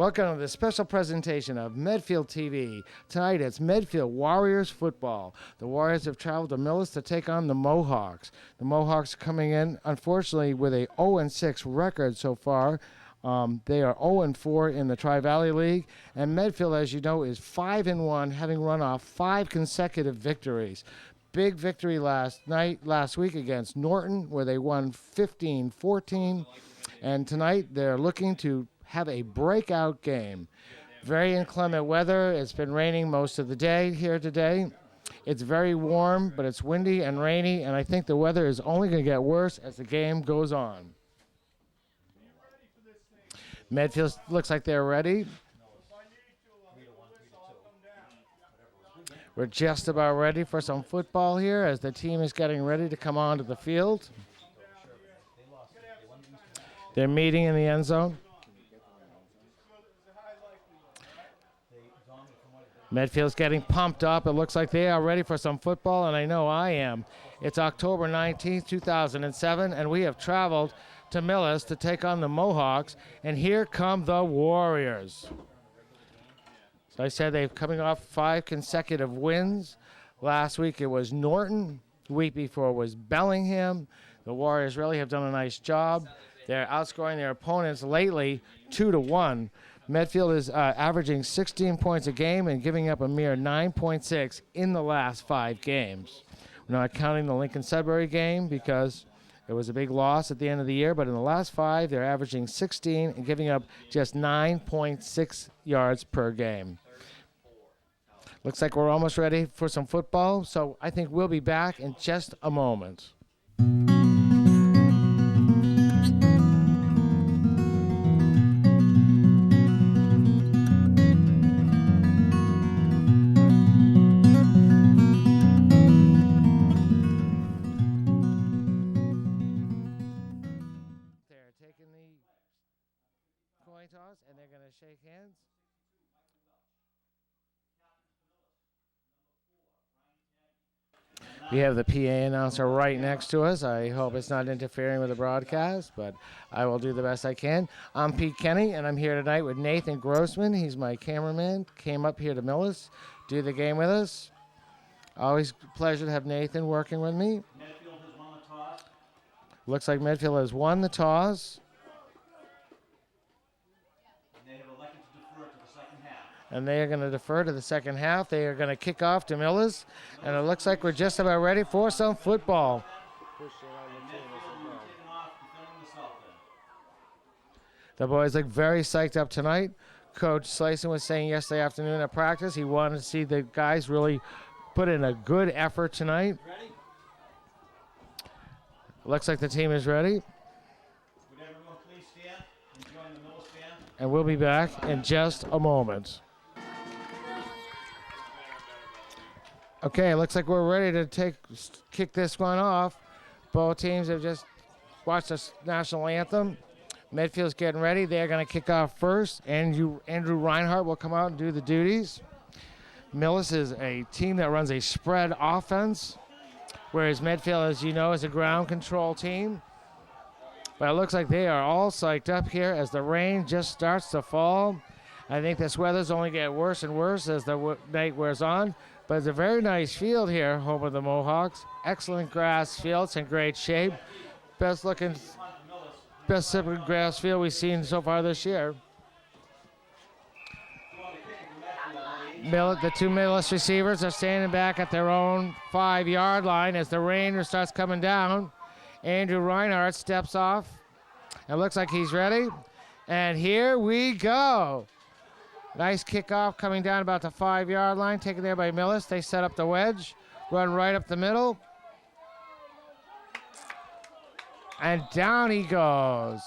Welcome to the special presentation of Medfield TV. Tonight it's Medfield Warriors football. The Warriors have traveled to Millis to take on the Mohawks. The Mohawks coming in, unfortunately, with a 0-6 record so far. They are 0-4 in the Tri-Valley League, and Medfield, as you know, is 5-1, having run off 5 consecutive victories. Big victory last week against Norton, where they won 15-14, and tonight they're looking to have a breakout game. Very inclement weather. It's been raining most of the day here today. It's very warm, but it's windy and rainy, and I think the weather is only going to get worse as the game goes on. Medfield looks like they're ready. We're just about ready for some football here as the team is getting ready to come onto the field. They're meeting in the end zone. Medfield's getting pumped up. It looks like they are ready for some football, and I know I am. It's October 19th, 2007, and we have traveled to Millis to take on the Mohawks, and here come the Warriors. So I said they're coming off 5 consecutive wins. Last week it was Norton. The week before was Bellingham. The Warriors really have done a nice job. They're outscoring their opponents lately 2-1. Medfield is averaging 16 points a game and giving up a mere 9.6 in the last 5 games. We're not counting the Lincoln-Sudbury game because it was a big loss at the end of the year, but in the last 5, they're averaging 16 and giving up just 9.6 yards per game. Looks like we're almost ready for some football, so I think we'll be back in just a moment. Toss, and they're going to shake hands. We have the PA announcer right next to us. I hope it's not interfering with the broadcast, but I will do the best I can. I'm Pete Kenny, and I'm here tonight with Nathan Grossman. He's my cameraman. Came up here to Millis, do the game with us. Always a pleasure to have Nathan working with me. Medfield has won the toss. Looks like Medfield has won the toss. And they are going to defer to the second half. They are going to kick off to Millis. And it looks like we're just about ready for some football. The boys look very psyched up tonight. Coach Slayson was saying yesterday afternoon at practice he wanted to see the guys really put in a good effort tonight. Looks like the team is ready. Would everyone please stand and join the Millis stand? And we'll be back in just a moment. Okay, looks like we're ready to kick this one off. Both teams have just watched the national anthem. Medfield's getting ready. They're going to kick off first. Andrew Reinhardt will come out and do the duties. Millis is a team that runs a spread offense, whereas Medfield, as you know, is a ground control team. But it looks like they are all psyched up here as the rain just starts to fall. I think this weather's only getting worse and worse as the night wears on. But it's a very nice field here, home of the Mohawks. Excellent grass field. It's in great shape. Best looking grass field we've seen so far this year. The 2 Millis receivers are standing back at their own 5-yard line as the rain starts coming down. Andrew Reinhardt steps off. It looks like he's ready. And here we go. Nice kickoff coming down about the 5-yard line, taken there by Millis. They set up the wedge, run right up the middle. And down he goes.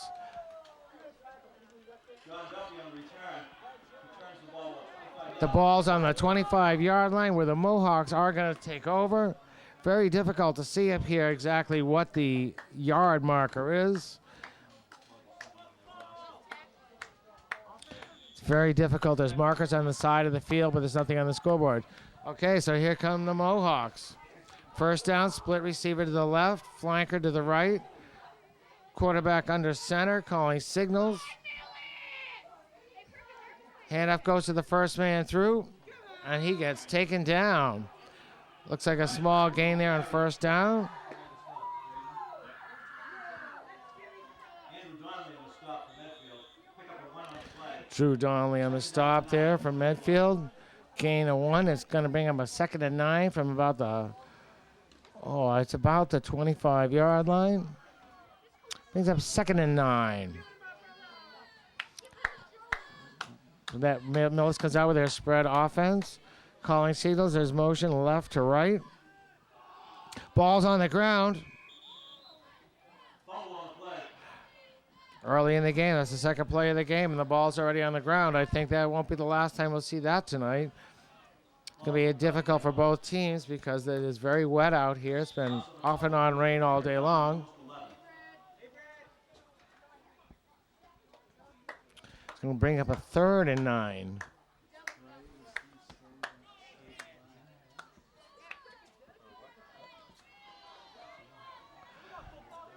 The ball's on the 25-yard line where the Mohawks are going to take over. Very difficult to see up here exactly what the yard marker is. Very difficult. There's markers on the side of the field, but there's nothing on the scoreboard. Okay, so here come the Mohawks. First down, split receiver to the left, flanker to the right. Quarterback under center, calling signals. Handoff goes to the first man through, and he gets taken down. Looks like a small gain there on first down. Drew Donnelly on the stop there from Medfield. Gain of 1. It's going to bring him a 2nd and 9 from about the, it's about the 25-yard line. Brings up 2nd and 9. That Millis comes out with their spread offense. Calling signals. There's motion left to right. Ball's on the ground. Early in the game. That's the second play of the game, and the ball's already on the ground. I think that won't be the last time we'll see that tonight. It's going to be difficult for both teams because it is very wet out here. It's been off and on rain all day long. It's going to bring up a 3rd and 9.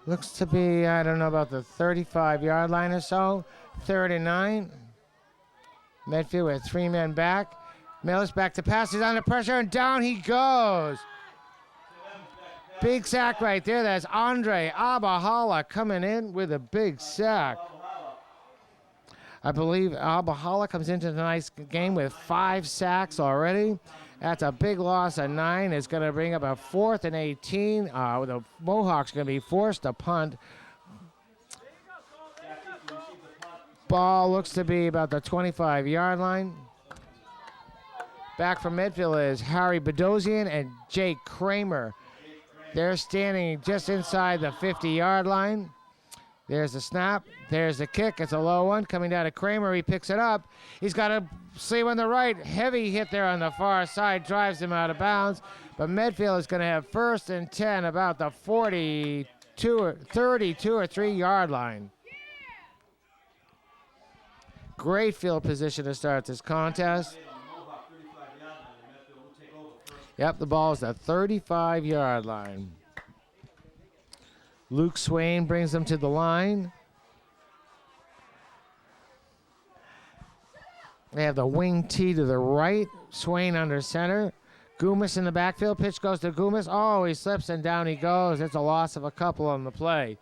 Looks to be, I don't know, about the 35-yard line or so. 3rd and 9. Medfield with 3 men back. Millis back to pass. He's under pressure, and down he goes. Big sack right there. That's Andre Abahala coming in with a big sack. I believe Abahala comes into tonight's game with 5 sacks already. That's a big loss of 9. It's going to bring up a 4th and 18. The Mohawks going to be forced to punt. Ball looks to be about the 25-yard line. Back from Medfield is Harry Bedosian and Jake Kramer. They're standing just inside the 50-yard line. There's the snap. There's the kick. It's a low one coming down to Kramer. He picks it up. He's got a sleeve on the right. Heavy hit there on the far side. Drives him out of bounds. But Medfield is going to have 1st and 10 about the 32 or 3-yard line. Great field position to start this contest. Yep, the ball is the 35-yard line. Luke Swain brings them to the line. They have the wing tee to the right. Swain under center. Goomis in the backfield. Pitch goes to Goomis. Oh, he slips and down he goes. It's a loss of a couple on the play.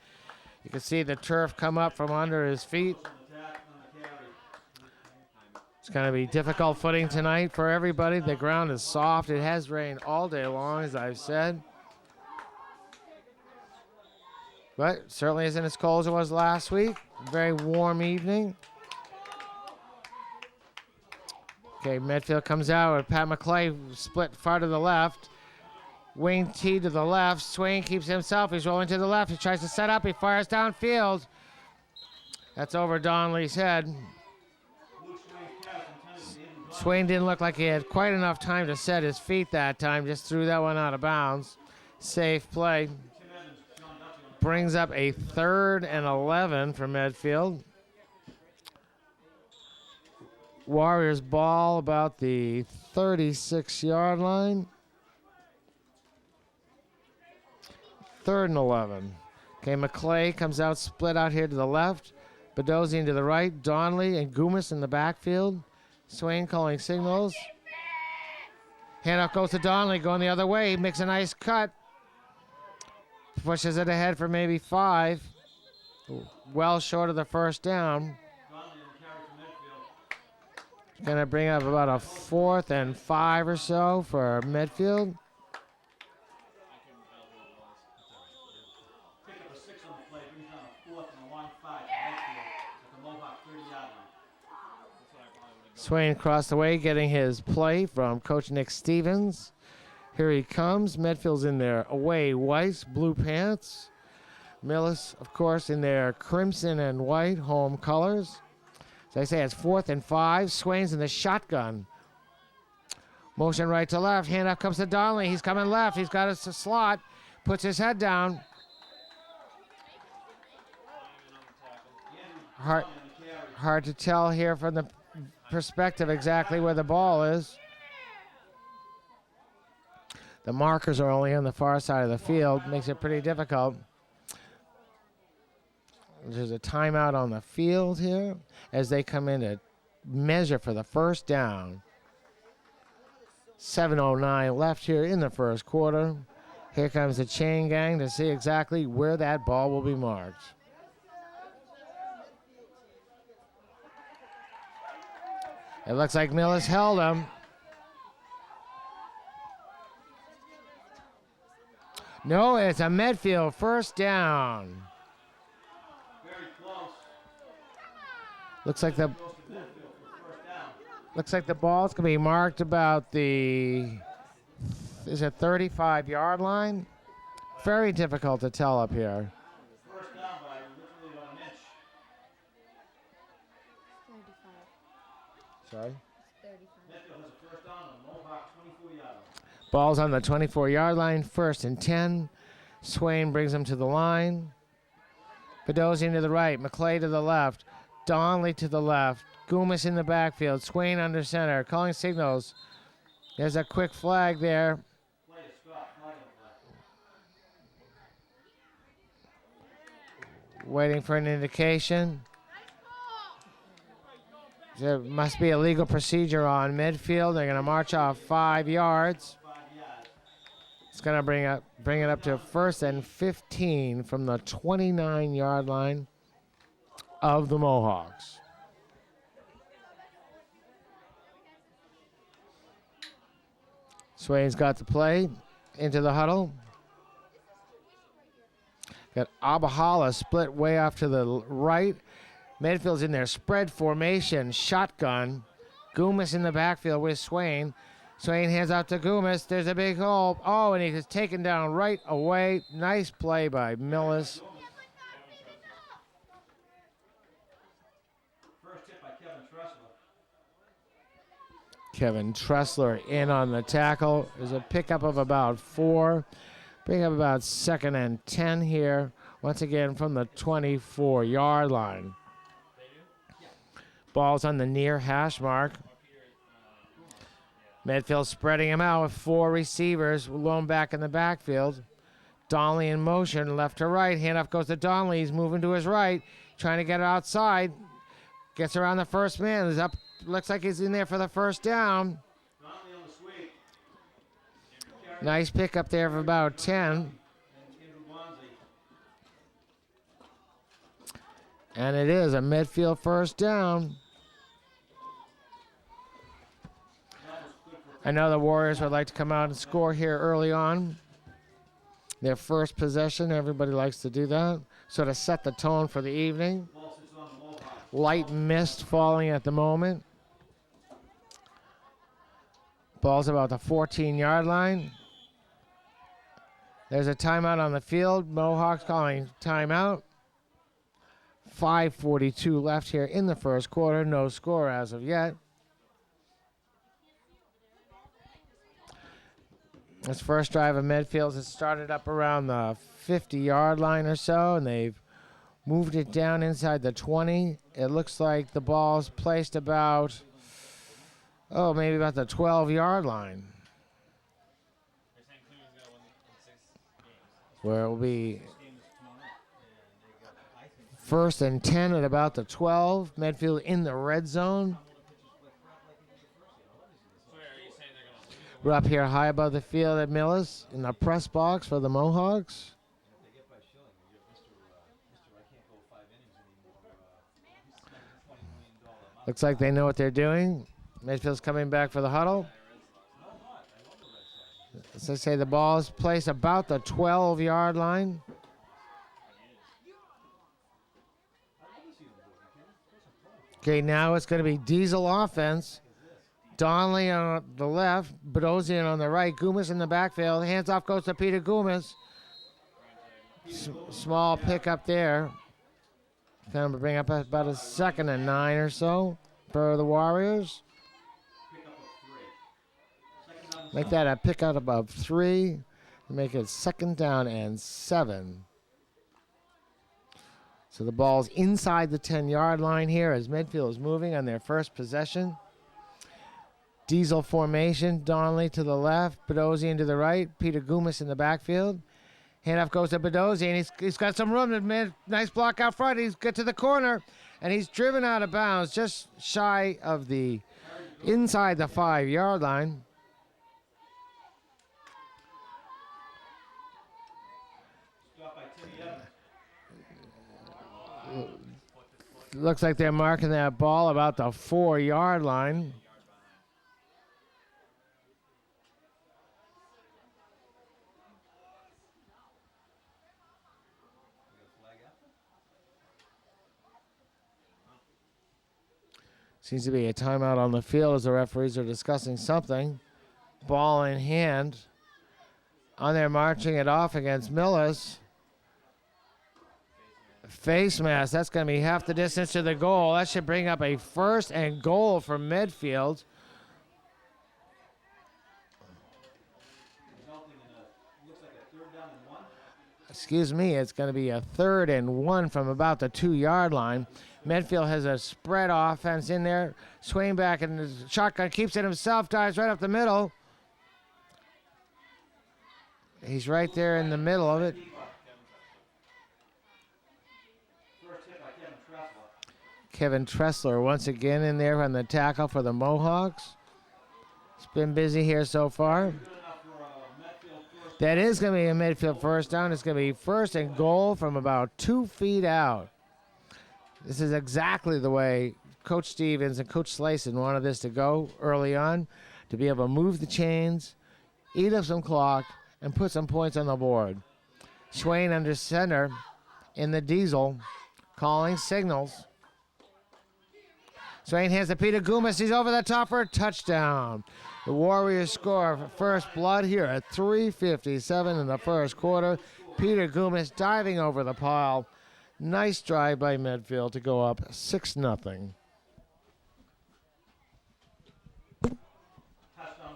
You can see the turf come up from under his feet. It's going to be difficult footing tonight for everybody. The ground is soft. It has rained all day long, as I've said. But certainly isn't as cold as it was last week. Very warm evening. Okay, Medfield comes out with Pat McClay split far to the left. Wing T to the left. Swain keeps himself. He's rolling to the left. He tries to set up. He fires downfield. That's over Donnelly's head. Swain didn't look like he had quite enough time to set his feet that time. Just threw that one out of bounds. Safe play. Brings up a 3rd and 11 for Medfield. Warriors ball about the 36-yard line. 3rd and 11. Okay, McClay comes out, split out here to the left. Bedosian to the right. Donnelly and Goomis in the backfield. Swain calling signals. Handoff goes to Donnelly, going the other way. He makes a nice cut. Pushes it ahead for maybe 5. Well short of the first down. Going to bring up about a 4th and 5 or so for Medfield. Swain across the way getting his play from Coach Nick Stevens. Here he comes. Medfield's in their away whites, blue pants. Millis, of course, in their crimson and white home colors. As I say, it's 4th and 5. Swain's in the shotgun. Motion right to left. Handoff comes to Donnelly. He's coming left. He's got a slot. Puts his head down. Hard to tell here from the perspective exactly where the ball is. The markers are only on the far side of the field. Makes it pretty difficult. There's a timeout on the field here as they come in to measure for the first down. 7:09 left here in the first quarter. Here comes the chain gang to see exactly where that ball will be marked. It looks like Millis held him. No, it's a midfield first down. Very close. Looks like the ball's gonna be marked about the 35-yard line. Very difficult to tell up here. First down by literally about an inch. 35. Sorry. 35. Medfield has a first down on the Mohawk 24-yard line. Ball's on the 24-yard line, 1st and 10. Swain brings him to the line. Bedosian to the right, McClay to the left, Donnelly to the left, Goomis in the backfield, Swain under center, calling signals. There's a quick flag there. Play is Scott. Flag on the play. Waiting for an indication. There must be a legal procedure on midfield. They're going to march off 5 yards. 5 yards. It's going to bring it up to 1st and 15 from the 29-yard line of the Mohawks. Swain's got the play into the huddle. Got Abahala split way off to the right. Midfield's in their spread formation, shotgun. Goomis in the backfield with Swain. Swain hands out to Goomis. There's a big hole. Oh, and he is taken down right away. Nice play by Millis. First hit by Kevin Tressler. Kevin Tressler in on the tackle. There's a pickup of about 4. Bring up about 2nd and 10 here. Once again from the 24-yard line. Ball's on the near hash mark. Midfield spreading him out with 4 receivers. Lone back in the backfield. Donnelly in motion, left to right. Handoff goes to Donnelly. He's moving to his right, trying to get it outside. Gets around the first man. He's up. Looks like he's in there for the first down. Donnelly on the sweep. Nice pickup there of about 10. And Andrew Bonzi. And it is a midfield first down. I know the Warriors would like to come out and score here early on. Their first possession, everybody likes to do that. Sort of set the tone for the evening. Ball sits on the Mohawk. Light mist falling at the moment. Ball's about the 14-yard line. There's a timeout on the field. Mohawks calling timeout. 5:42 left here in the first quarter. No score as of yet. This first drive of midfield has started up around the 50-yard line or so, and they've moved it down inside the 20. It looks like the ball's placed about, maybe about the 12-yard line, where it will be 1st and 10 at about the 12. Midfield in the red zone. We're up here high above the field at Millis in the press box for the Mohawks. Looks like they know what they're doing. Midfield's coming back for the huddle. As I say, the ball is placed about the 12-yard line. Okay, now it's going to be Diesel offense. Donnelly on the left, Bedosian on the right, Goomis in the backfield. Hands off goes to Peter Goomis. Small pickup there. Going to bring up about a 2nd and 9 or so for the Warriors. Make that a pick out above 3. Make it 2nd down and 7. So the ball's inside the 10-yard line here as midfield is moving on their first possession. Diesel formation, Donnelly to the left, Bedosian to the right, Peter Goomis in the backfield. Handoff goes to Bedosian. He's got some room. Nice block out front. He's got to the corner. And he's driven out of bounds just shy of the inside the 5-yard line. Stop by Timmy Evans. Looks like they're marking that ball about the 4-yard line. Seems to be a timeout on the field as the referees are discussing something. Ball in hand. On there marching it off against Millis. Face mask. That's going to be half the distance to the goal. That should bring up a 1st and goal for midfield. Excuse me, it's going to be a 3rd and 1 from about the 2-yard line. Medfield has a spread offense in there. Swain back in the shotgun, keeps it himself, dives right up the middle. He's right there in the middle of it. Kevin Tressler once again in there on the tackle for the Mohawks. It's been busy here so far. That is going to be a midfield first down. It's going to be 1st and goal from about 2 feet out. This is exactly the way Coach Stevens and Coach Slayson wanted this to go early on, to be able to move the chains, eat up some clock, and put some points on the board. Swain under center in the diesel, calling signals. Swain hands to Peter Gumas. He's over the top for a touchdown. The Warriors score for first blood here at 3:57 in the first quarter. Peter Gumas diving over the pile. Nice drive by Medfield to go up 6-0. Touchdown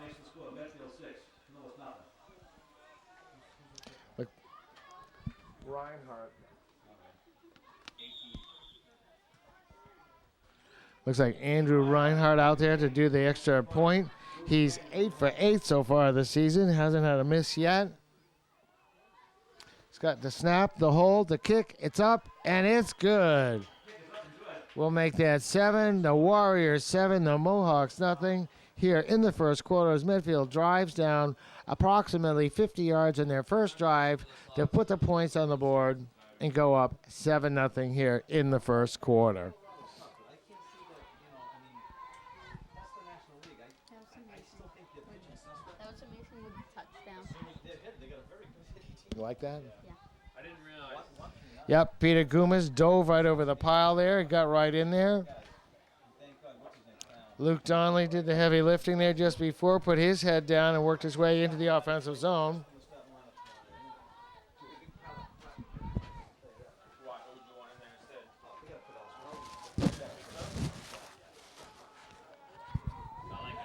makes the score. Medfield 6. Millis nothing. Look, Reinhardt. Looks like Andrew Reinhardt out there to do the extra point. He's 8 for 8 so far this season. Hasn't had a miss yet. He's got the snap, the hold, the kick. It's up, and it's good. We'll make that 7. The Warriors 7, the Mohawks nothing. Here in the first quarter as Medfield drives down approximately 50 yards in their first drive to put the points on the board and go up 7-0 here in the first quarter. That was amazing with the touchdown. You like that? Yeah. I didn't realize. Yep, Peter Gumas dove right over the pile there. He got right in there. Luke Donnelly did the heavy lifting there just before, put his head down and worked his way into the offensive zone.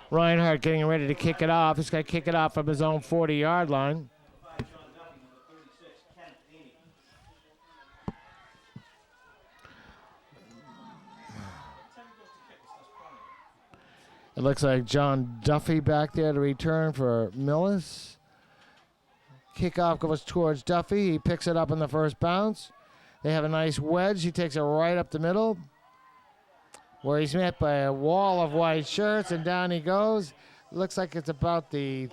Reinhardt getting ready to kick it off. He's going to kick it off from his own 40-yard line. It looks like John Duffy back there to return for Millis. Kickoff goes towards Duffy. He picks it up in the first bounce. They have a nice wedge. He takes it right up the middle, where he's met by a wall of white shirts, and down he goes. Looks like it's about the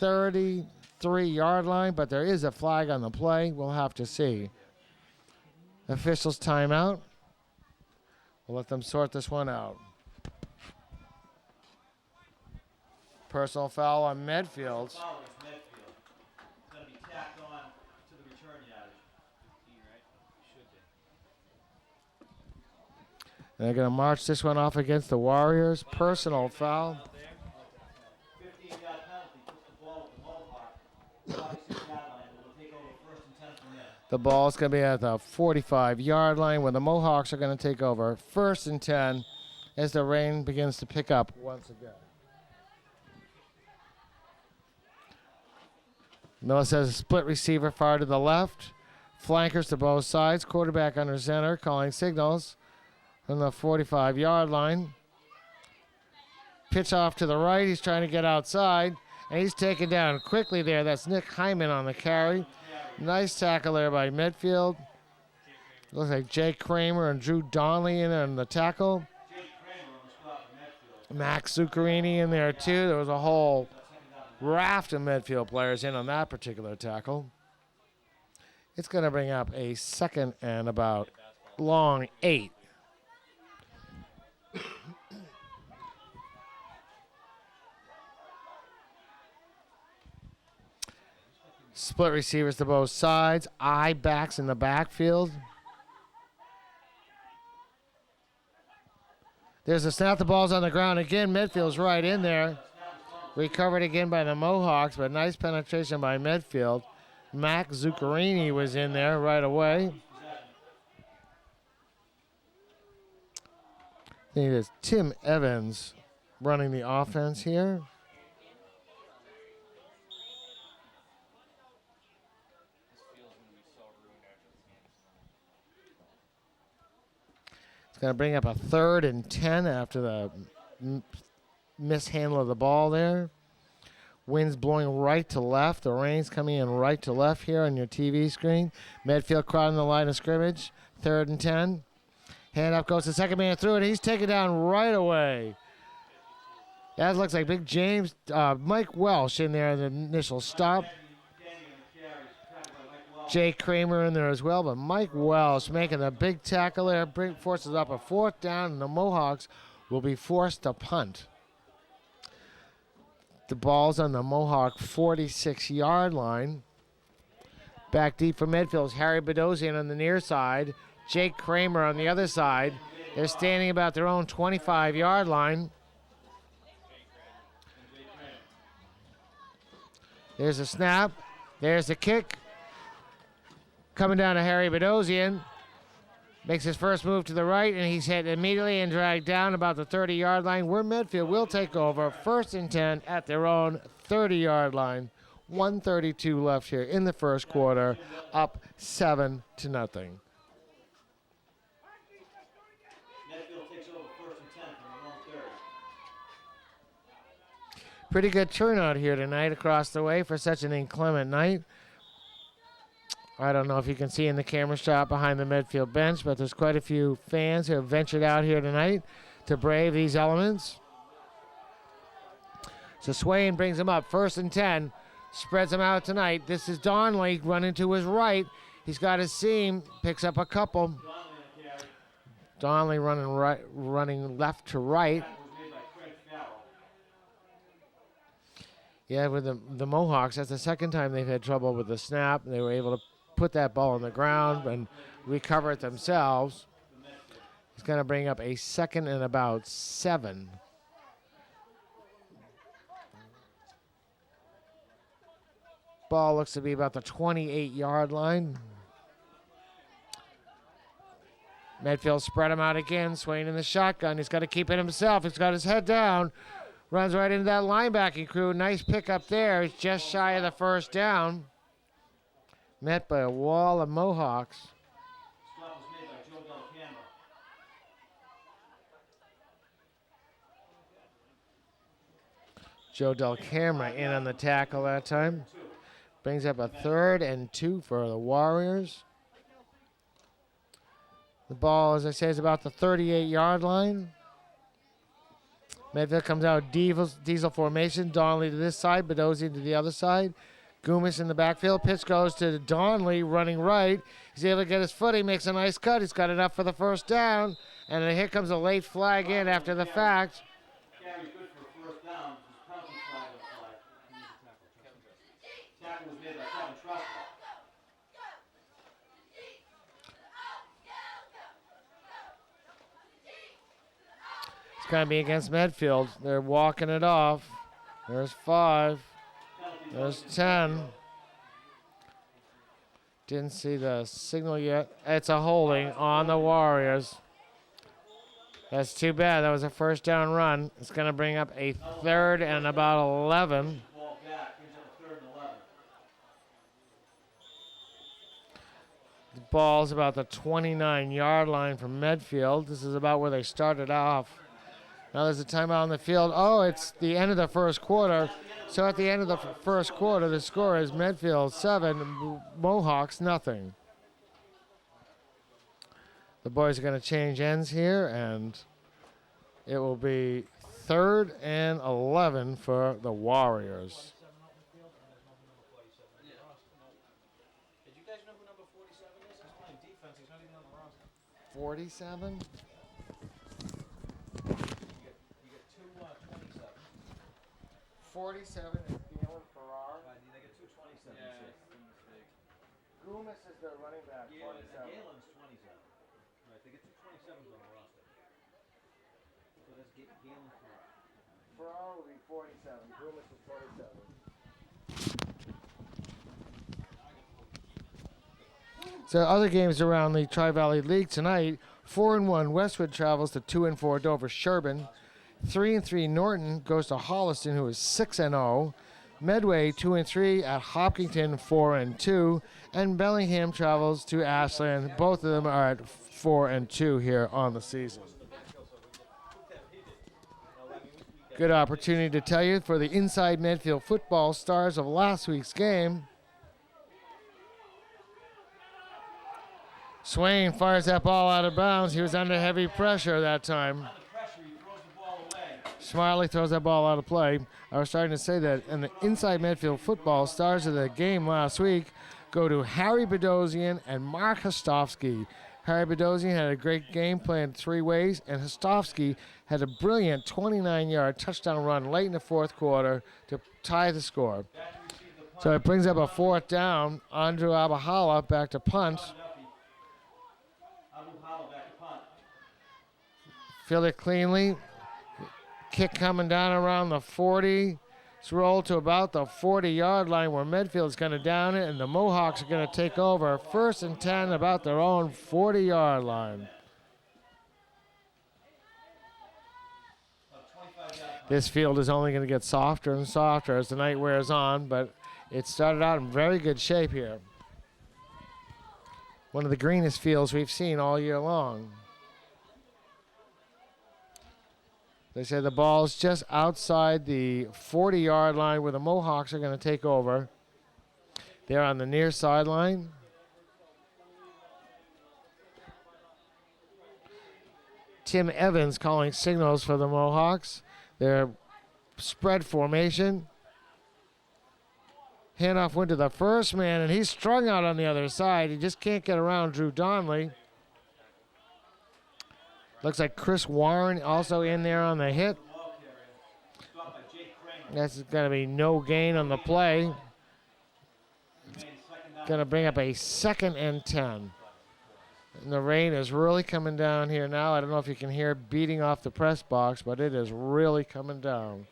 33-yard line, but there is a flag on the play. We'll have to see. Officials timeout. We'll let them sort this one out. Personal foul on Medfield. Foul against Medfield. It's going to be tacked on to the return yardage. 15, right? Should be. And they're going to march this one off against the Warriors. Personal foul. 15-yard penalty. Puts the ball with the Mohawk. 46-yard line. We'll take over 1st and 10 from there. The ball's going to be at the 45-yard line where the Mohawks are going to take over 1st and 10 as the rain begins to pick up once again. Millis has a split receiver far to the left. Flankers to both sides. Quarterback under center calling signals from the 45-yard line. Pitch off to the right. He's trying to get outside, and he's taken down quickly there. That's Nick Hyman on the carry. Nice tackle there by Medfield. Looks like Jake Kramer and Drew Donnelly in on the tackle. Jake Kramer on the spot for Medfield. Max Zuccarini in there too. There was a whole raft of midfield players in on that particular tackle. It's going to bring up a second and about long 8. Split receivers to both sides. Eye backs in the backfield. There's a snap. The ball's on the ground again. Midfield's right in there. Recovered again by the Mohawks, but nice penetration by Medfield. Max Zuccarini was in there right away. I think it's Tim Evans running the offense here. It's going to bring up a 3rd and 10 after the mishandle of the ball there. Wind's blowing right to left. The rain's coming in right to left here on your TV screen. Medfield crowding the line of scrimmage. 3rd and 10. Hand up goes the second man through, and he's taken down right away. That looks like Big James, Mike Welsh in there in the initial stop. Jake Kramer in there as well, but Mike Welsh making a big tackle there, forces up a 4th down, and the Mohawks will be forced to punt. The ball's on the Mohawk 46-yard line. Back deep for Medfield's Harry Bedosian on the near side. Jake Kramer on the other side. They're standing about their own 25-yard line. There's a snap. There's the kick. Coming down to Harry Bedosian. Makes his first move to the right, and he's hit immediately and dragged down about the 30-yard line, where Medfield will take over. 1st and 10 at their own 30-yard line. 1:32 left here in the first quarter, up 7-0. Medfield takes over 1st and 10 from the 130. Pretty good turnout here tonight across the way for such an inclement night. I don't know if you can see in the camera shot behind the midfield bench, but there's quite a few fans who have ventured out here tonight to brave these elements. So Swain brings him up, 1st and 10, spreads him out tonight. This is Donnelly running to his right. He's got his seam, picks up a couple. Donnelly running left to right. Yeah, with the Mohawks, that's the second time they've had trouble with the snap. They were able to put that ball on the ground and recover it themselves. He's going to bring up a 2nd and about 7. Ball looks to be about the 28-yard line. Medfield spread him out again. Swain in the shotgun. He's got to keep it himself. He's got his head down. Runs right into that linebacking crew. Nice pick up there. He's just shy of the 1st down. Met by a wall of Mohawks. Stop was made by Joe Del Camera. Joe Del Camera in on the tackle that time. Brings up a 3rd and 2 for the Warriors. The ball, as I say, is about the 38-yard line. Medfield comes out diesel formation. Donnelly to this side, Bedosian to the other side. Goomis in the backfield. Pitch goes to Donnelly running right. He's able to get his foot. He makes a nice cut. He's got enough for the 1st down. And then here comes a late flag in after the fact. Carry's good for a 1st down. There's a penalty flag on the flag. Tackle was made by Kevin Truscott. It's going to be against Medfield. They're walking it off. There's 5. There's 10. Didn't see the signal yet. It's a holding on the Warriors. That's too bad. That was a 1st down run. It's going to bring up a 3rd and about 11. Ball back, brings up a 3rd and 11. The ball's about the 29-yard line from Medfield. This is about where they started off. Now there's a timeout on the field. Oh, it's the end of the first quarter. So at the end of the first quarter, the score is Medfield 7, Mohawks nothing. The boys are going to change ends here, and it will be 3rd and 11 for the Warriors. Did you guys know who number 47 is? He's playing defense. He's not even on the roster. 47? You get two 27. 47 is Galen Farrar. They get two 27s here. Goomis is the running back, 47. Galen's 27. Right, they get two 27s on the roster. So that's Galen Farrar. Farrar will be 47. Goomis is 47. So other games around the Tri-Valley League tonight. 4-1 Westwood travels to 2-4 Dover Sherburne. 3-3 Norton goes to Holliston, who is 6-0. Medway 2-3 at Hopkinton, 4-2, and Bellingham travels to Ashland. Both of them are at 4-2 here on the season. Good opportunity to tell you for the Inside Medfield football stars of last week's game. Swain fires that ball out of bounds. He was under heavy pressure that time. Under pressure, he throws the ball away. Smartly throws that ball out of play. I was starting to say that in the Inside Medfield football stars of the game last week go to Harry Bedosian and Mark Hostovsky. Harry Bedosian had a great game playing 3 ways, and Hostovsky had a brilliant 29-yard touchdown run late in the 4th quarter to tie the score. So it brings up a 4th down. Andrew Abahala back to punt. Field it cleanly. Kick coming down around the 40. It's rolled to about the 40-yard line where Medfield's going to down it, and the Mohawks are going to take over. 1st and 10 about their own 40-yard line. This field is only going to get softer and softer as the night wears on, but it started out in very good shape here. One of the greenest fields we've seen all year long. They say the ball's just outside the 40-yard line where the Mohawks are going to take over. They're on the near sideline. Tim Evans calling signals for the Mohawks. Their spread formation. Handoff went to the first man, and he's strung out on the other side. He just can't get around Drew Donnelly. Looks like Chris Warren also in there on the hit. That's going to be no gain on the play. Going to bring up a 2nd and 10. And the rain is really coming down here now. I don't know if you can hear it beating off the press box, but it is really coming down.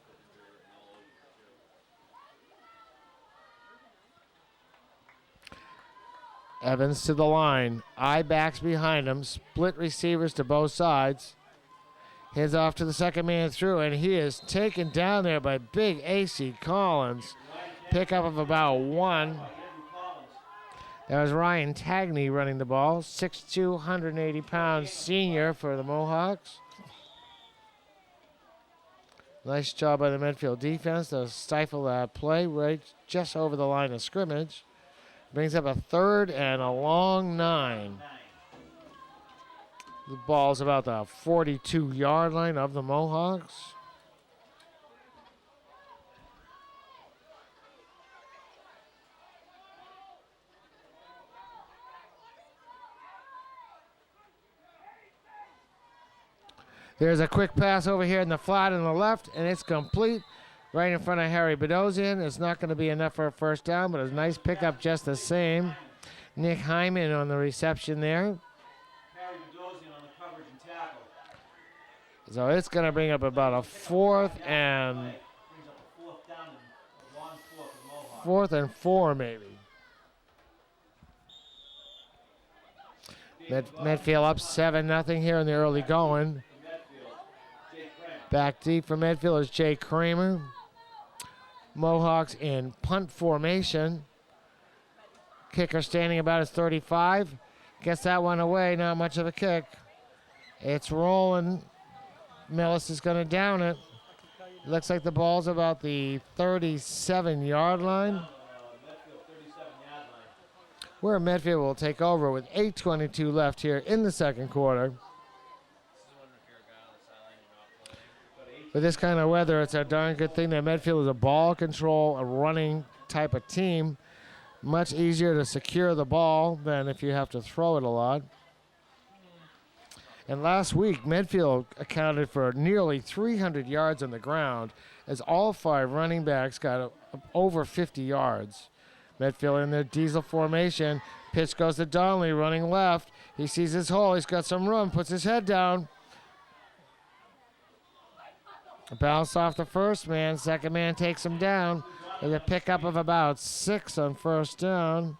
Evans to the line. I-backs behind him. Split receivers to both sides. Hands off to the second man through, and he is taken down there by big A.C. Collins. Pickup of about 1. That was Ryan Tagney running the ball. 6'2", 180-pound senior for the Mohawks. Nice job by the Medfield defense to stifle that play right just over the line of scrimmage. Brings up a 3rd and a long 9. The ball's about the 42-yard line of the Mohawks. There's a quick pass over here in the flat on the left, and it's complete. Right in front of Harry Bedosian. It's not going to be enough for a 1st down, but a nice pickup just the same. Nick Hyman on the reception there. Harry Bedosian on the coverage and tackle. So it's going to bring up about a 4th and... Brings up a 4th down and a long 4th for Mohawk. 4th and 4 maybe. Medfield up 7-0 here in the early going. Back deep for Medfield is Jay Kramer. Mohawks in punt formation. Kicker standing about his 35. Gets that one away, not much of a kick. It's rolling. Millis is going to down it. Looks like the ball's about the 37-yard line. where Medfield will take over with 8:22 left here in the second quarter. With this kind of weather, it's a darn good thing that Medfield is a ball control, a running type of team. Much easier to secure the ball than if you have to throw it a lot. And last week, Medfield accounted for nearly 300 yards on the ground as all 5 running backs got over 50 yards. Medfield in their diesel formation. Pitch goes to Donnelly running left. He sees his hole. He's got some room. Puts his head down. Bounce off the first man. Second man takes him down. With a pickup of about 6 on first down.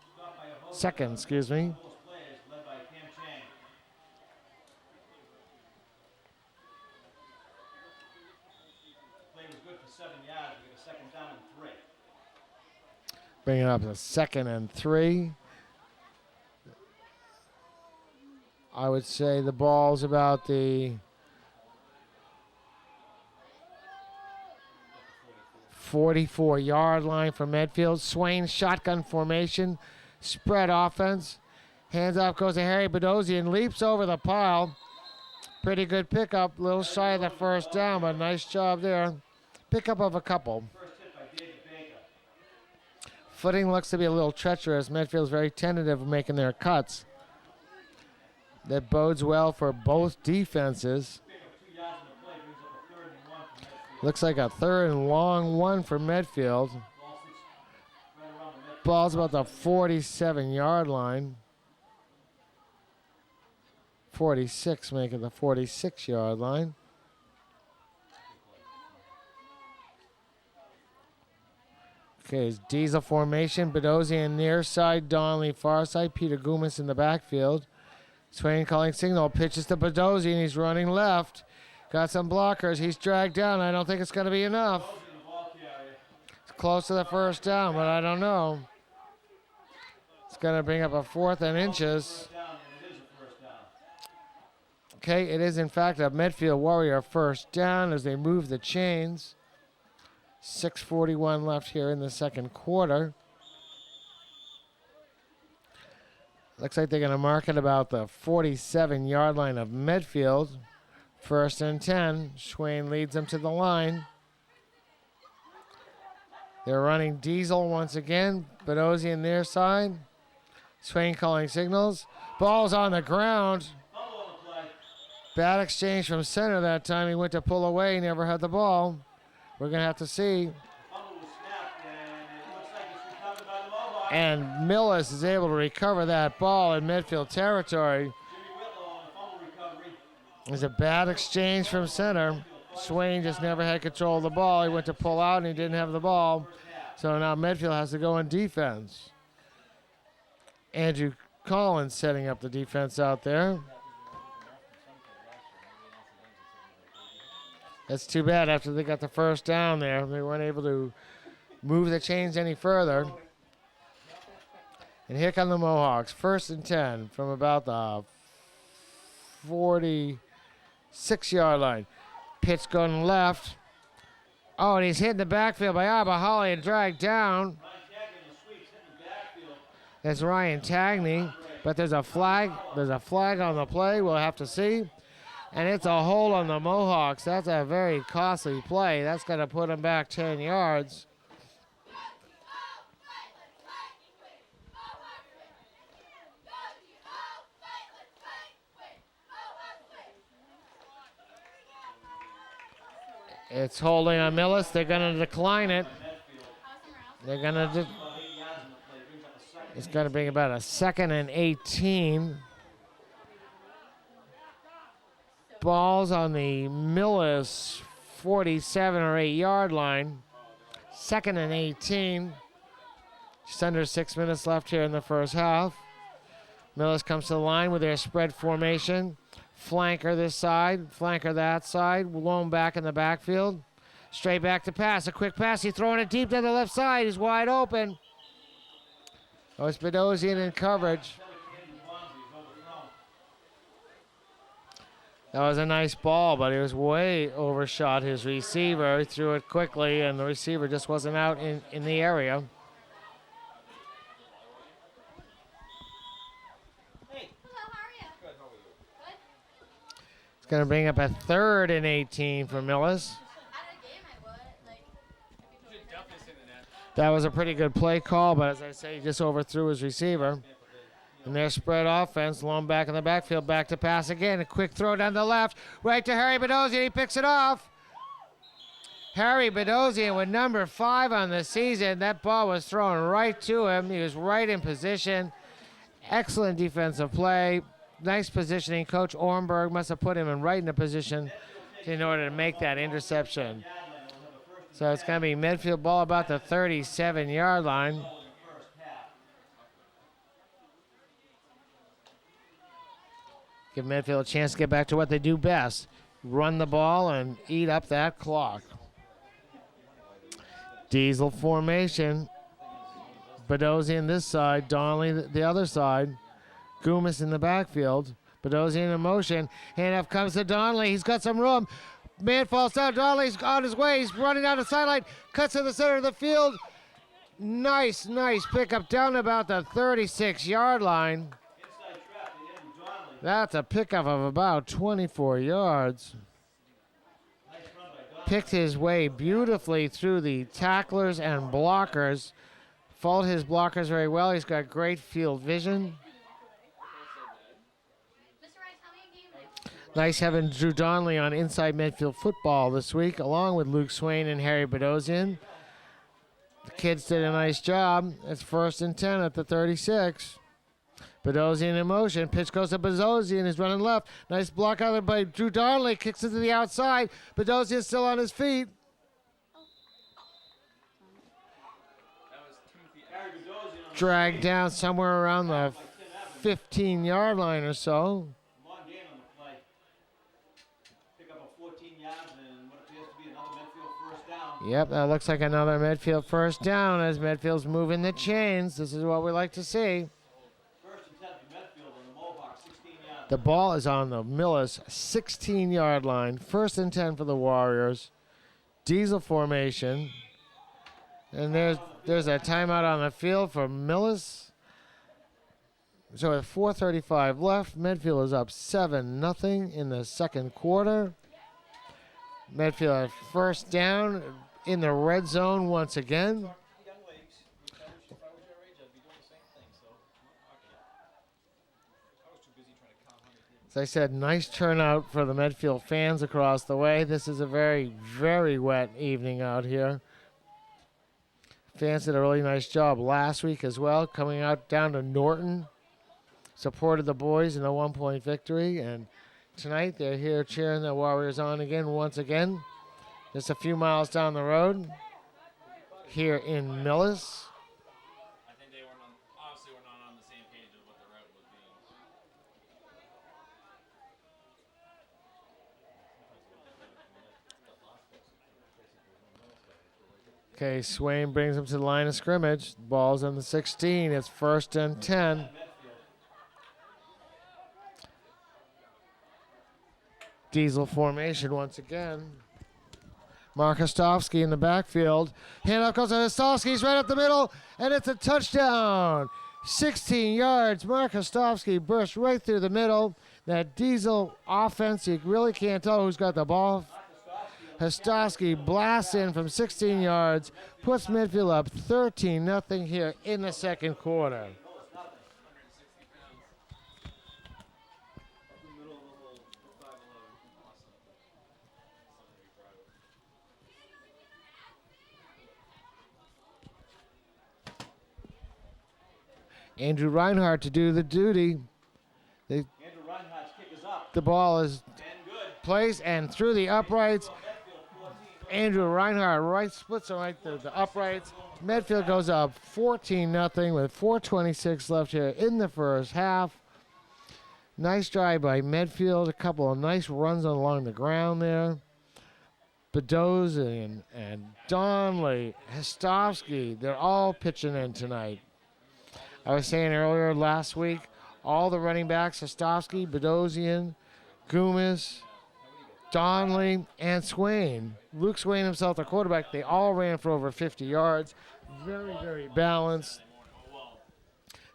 Second, excuse me. Bring it up to 2nd and 3. I would say the ball's about the 44-yard line for Medfield. Swain shotgun formation, spread offense. Hands off goes to Harry Bedosian, leaps over the pile. Pretty good pickup, a little shy of the first down, but nice job there. Pickup of a couple. Footing looks to be a little treacherous. Medfield's very tentative making their cuts. That bodes well for both defenses. Looks like a 3rd and long one for Medfield. Ball's about the 47-yard line. 46, making the 46-yard line. Okay, it's diesel formation. Bedosian near side, Donnelly far side. Peter Gumas in the backfield. Swain calling signal. Pitches to Bedosian. He's running left. Got some blockers. He's dragged down. I don't think it's going to be enough. It's close to the first down, but I don't know. It's going to bring up a 4th and inches. Okay, it is in fact a Medfield Warrior first down as they move the chains. 6:41 left here in the second quarter. Looks like they're going to mark it about the 47-yard line of Medfield. 1st and 10. Swain leads them to the line. They're running diesel once again. Bedosian near side. Swain calling signals. Ball's on the ground. Bad exchange from center that time. He went to pull away. Never had the ball. We're going to have to see. And Millis is able to recover that ball in midfield territory. There's a bad exchange from center. Swain just never had control of the ball. He went to pull out and he didn't have the ball. So now Medfield has to go in defense. Andrew Collins setting up the defense out there. That's too bad after they got the first down there. They weren't able to move the chains any further. And here come the Mohawks. 1st and 10 from about the 46-yard line. Pitch going left. Oh, and he's hit in the backfield by Abahali and dragged down. That's Ryan Tagney. But there's a flag. There's a flag on the play. We'll have to see. And it's a hold on the Mohawks. That's a very costly play. That's going to put them back 10 yards. It's holding on Millis. They're going to decline it. They're going to. It's going to bring about a 2nd and 18. Ball's on the Millis 47 or 8-yard line. 2nd and 18. Just under 6 minutes left here in the first half. Millis comes to the line with their spread formation. Flanker this side, flanker that side. Lone back in the backfield. Straight back to pass. A quick pass. He's throwing it deep to the left side. He's wide open. Oh, it's Bedosian in coverage. That was a nice ball, but he was way overshot his receiver. He threw it quickly, and the receiver just wasn't out in the area. going to bring up a 3rd and 18 for Millis. That was a pretty good play call, but as I say, he just overthrew his receiver. And their spread offense, long back in the backfield, back to pass again. A quick throw down the left, right to Harry Bedosian. He picks it off. Harry Bedosian with number 5 on the season. That ball was thrown right to him. He was right in position. Excellent defensive play. Nice positioning. Coach Ornberg must have put him right in the position in order to make that interception. So it's going to be midfield ball about the 37-yard line. Give midfield a chance to get back to what they do best. Run the ball and eat up that clock. Diesel formation. Bedosian this side, Donnelly the other side. Goomis in the backfield. Bedosian in motion. Handoff comes to Donnelly. He's got some room. Man falls down. Donnelly's on his way. He's running down the sideline. Cuts to the center of the field. Nice pickup down about the 36-yard line. That's a pickup of about 24 yards. Picked his way beautifully through the tacklers and blockers. Followed his blockers very well. He's got great field vision. Nice having Drew Donnelly on inside midfield football this week, along with Luke Swain and Harry Bedosian. The kids did a nice job. It's 1st and 10 at the 36. Bedosian in motion. Pitch goes to Bedosian. He's running left. Nice block out there by Drew Donnelly. Kicks it to the outside. Bedosian still on his feet. Dragged down somewhere around the 15-yard line or so. Yep, that looks like another midfield first down as midfield's moving the chains. This is what we like to see. The ball is on the Millis 16-yard line. 1st and 10 for the Warriors. Diesel formation. And there's a timeout on the field for Millis. So with 4:35 left, Medfield is up 7-0 in the second quarter. Medfield at 1st down in the red zone once again. As I said, nice turnout for the Medfield fans across the way. This is a very, very wet evening out here. Fans did a really nice job last week as well, coming out down to Norton. Supported the boys in a 1-point victory. And tonight they're here cheering the Warriors on again, once again. Just a few miles down the road here in Millis. I think they obviously were not on the same page of what the route was being. Okay, Swain brings him to the line of scrimmage. Ball's on the 16. It's 1st and 10. Diesel formation once again. Mark Hostovsky in the backfield. Handoff goes to Hostovsky. He's right up the middle, and it's a touchdown. 16 yards. Mark Hostovsky burst right through the middle. That Diesel offense, you really can't tell who's got the ball. Hostovsky blasts in from 16 yards, puts midfield up 13-0 here in the second quarter. Andrew Reinhardt to do the duty. Andrew Reinhardt's kick is up. The ball is placed and through the uprights. Andrew Reinhardt right splits right through the uprights. Medfield goes up 14-0 with 4:26 left here in the first half. Nice drive by Medfield. A couple of nice runs along the ground there. Bedosian and Donnelly, Hostovsky, they're all pitching in tonight. I was saying earlier last week, all the running backs, Hostovsky, Bedosian, Goomis, Donnelly, and Swain. Luke Swain himself, the quarterback, they all ran for over 50 yards. Very, very balanced.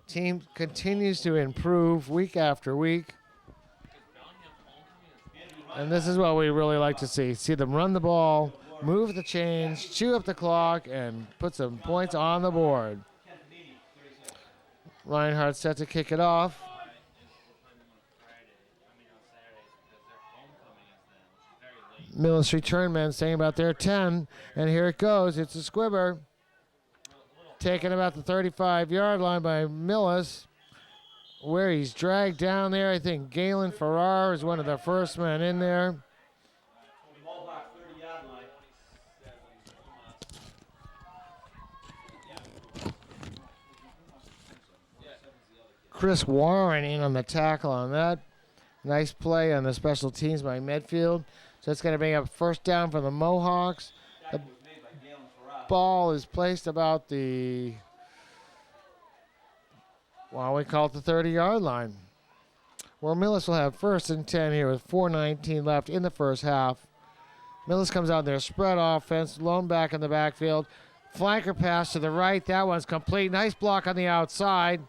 Team continues to improve week after week. And this is what we really like to see. See them run the ball, move the chains, chew up the clock, and put some points on the board. Reinhardt set to kick it off. Millis return men saying about their 10, and here it goes. It's a squibber. Taken about the 35-yard line by Millis, where he's dragged down there. I think Galen Farrar is one of the first men in there. Chris Warren in on the tackle on that. Nice play on the special teams by Medfield. So it's going to bring up first down for the Mohawks. The ball is placed about the, well, we call it the 30-yard line. Where Millis will have first and 10 here with 4:19 left in the first half. Millis comes out there, spread offense, lone back in the backfield. Flanker pass to the right. That one's complete. Nice block on the outside.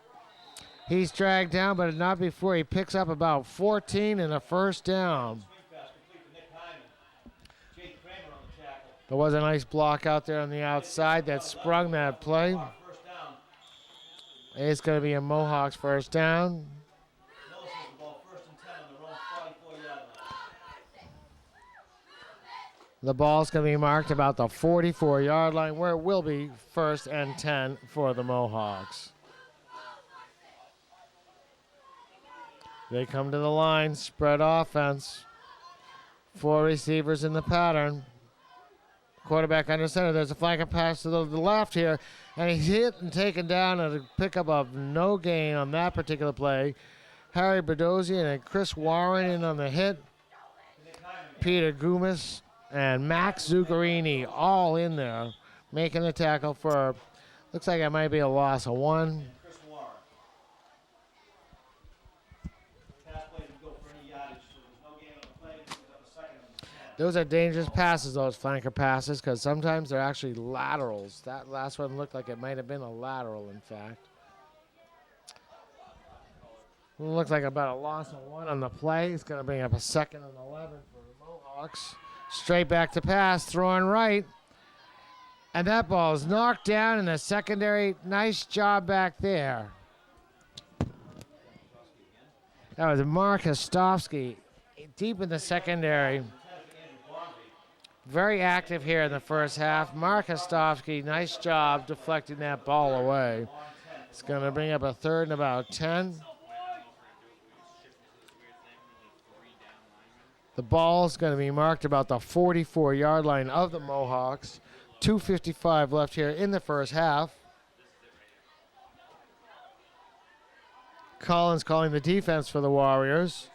He's dragged down, but not before he picks up about 14 and a first down. There was a nice block out there on the outside that sprung that play. It's going to be a Mohawks first down. The ball's going to be marked about the 44-yard line, where it will be first and 10 for the Mohawks. They come to the line, spread offense. 4 receivers in the pattern. Quarterback under center. There's a flanker pass to the left here, and he's hit and taken down at a pickup of no gain on that particular play. Harry Bedozian and Chris Warren in on the hit. Peter Gumas and Max Zuccarini all in there, making the tackle for, looks like it might be a loss of 1. Those are dangerous passes, those flanker passes, because sometimes they're actually laterals. That last one looked like it might have been a lateral, in fact. Looks like about a loss of 1 on the play. It's going to bring up a 2nd and 11 for the Mohawks. Straight back to pass, throwing right. And that ball is knocked down in the secondary. Nice job back there. That was Mark Hostovsky deep in the secondary. Very active here in the first half. Mark Hostovsky, nice job deflecting that ball away. It's going to bring up a 3rd and about 10. The ball's going to be marked about the 44-yard line of the Mohawks. 2:55 left here in the first half. Collins calling the defense for the Warriors.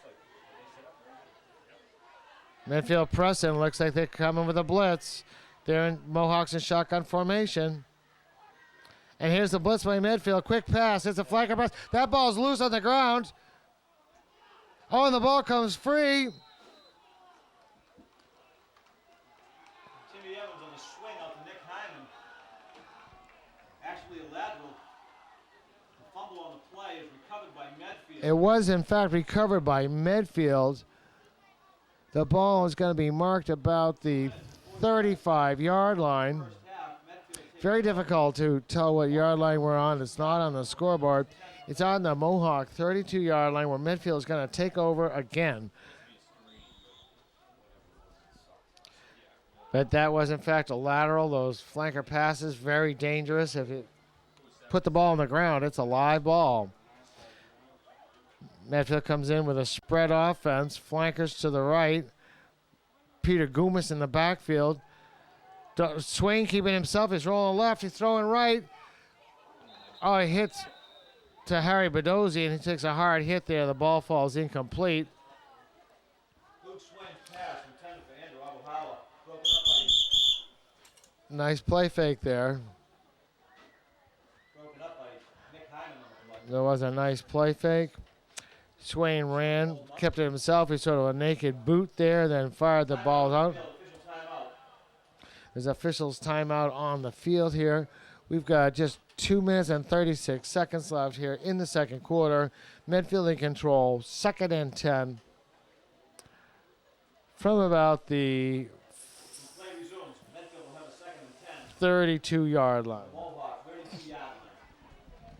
Medfield pressing, looks like they're coming with a blitz. They're in Mohawks in shotgun formation. And here's the blitz by Medfield. Quick pass. It's a flanker pass. That ball's loose on the ground. Oh, and the ball comes free. Timmy Evans on the swing out to Nick Hyman. Actually a lateral. The fumble on the play is recovered by Medfield. It was, in fact, recovered by Medfield. The ball is going to be marked about the 35-yard line. Very difficult to tell what yard line we're on. It's not on the scoreboard. It's on the Mohawk 32-yard line where Medfield is going to take over again. But that was, in fact, a lateral. Those flanker passes, very dangerous. If you put the ball on the ground, it's a live ball. Medfield comes in with a spread offense. Flankers to the right. Peter Gumas in the backfield. Swain keeping himself. He's rolling left. He's throwing right. Oh, he hits to Harry Bedozi, and he takes a hard hit there. The ball falls incomplete. Luke Swain's pass intended for Andrew Abuhala. Broken up by Nice play fake there. Nick Hyman on the play. There was a nice play fake. Swain ran, kept it himself. He sort of a naked boot there, then fired the ball out. There's officials timeout on the field here. We've got just 2 minutes and 36 seconds left here in the second quarter. Medfield in control, 2nd and 10 from about the Play resumes. Medfield will have a second and 10. 32-yard line. Mohawk, 32-yard line.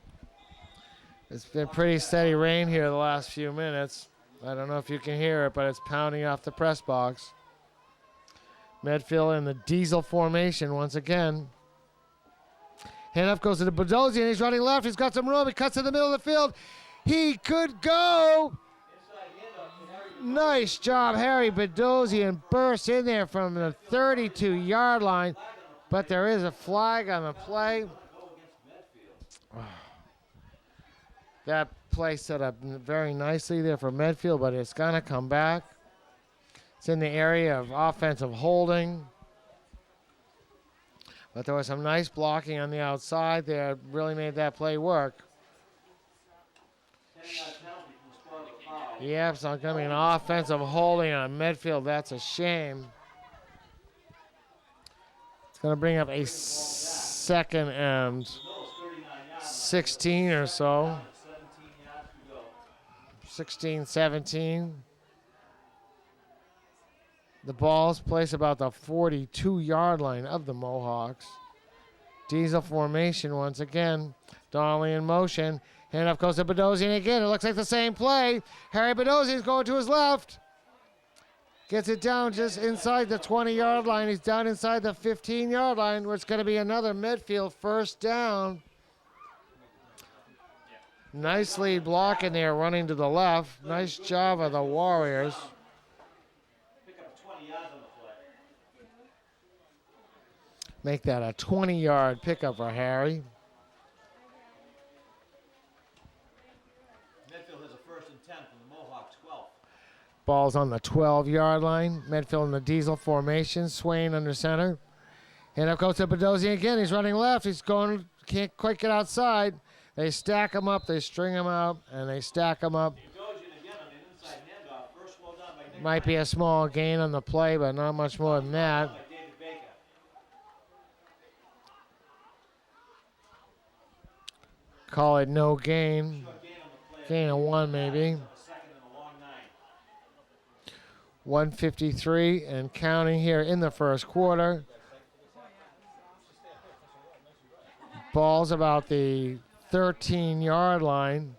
It's been pretty steady rain here the last few minutes. I don't know if you can hear it, but it's pounding off the press box. Medfield in the diesel formation once again. Handoff goes to the Bedosian. He's running left. He's got some room. He cuts to the middle of the field. He could go. Nice job, Harry Bedosian bursts in there from the 32-yard line, but there is a flag on the play. That play set up very nicely there for Medfield, but it's going to come back. It's in the area of offensive holding. But there was some nice blocking on the outside there. Really made that play work. Yep, so it's going to be an offensive holding on Medfield. That's a shame. It's going to bring up a second and 16 or so. 16, 17. The ball's placed about the 42-yard line of the Mohawks. Diesel formation once again. Donnelly in motion. Handoff goes to Bedosian again. It looks like the same play. Harry Bedosian's going to his left. Gets it down just inside the 20-yard line. He's down inside the 15-yard line, where it's going to be another Medfield first down. Nice lead block in there, running to the left. Nice job of the Warriors. Make that a 20-yard pickup for Harry. Medfield has a first and 10 from the Mohawk 12. Ball's on the 12-yard line. Medfield in the diesel formation. Swain under center. And up goes to Bedosian again. He's running left. He's going, can't quite get outside. They stack him up. They string him out, and they stack him up. Might be a small gain on the play, but not much more than that. Call it no gain. Gain of 1 maybe. 1:53 and counting here in the first quarter. Ball's about the 13-yard line.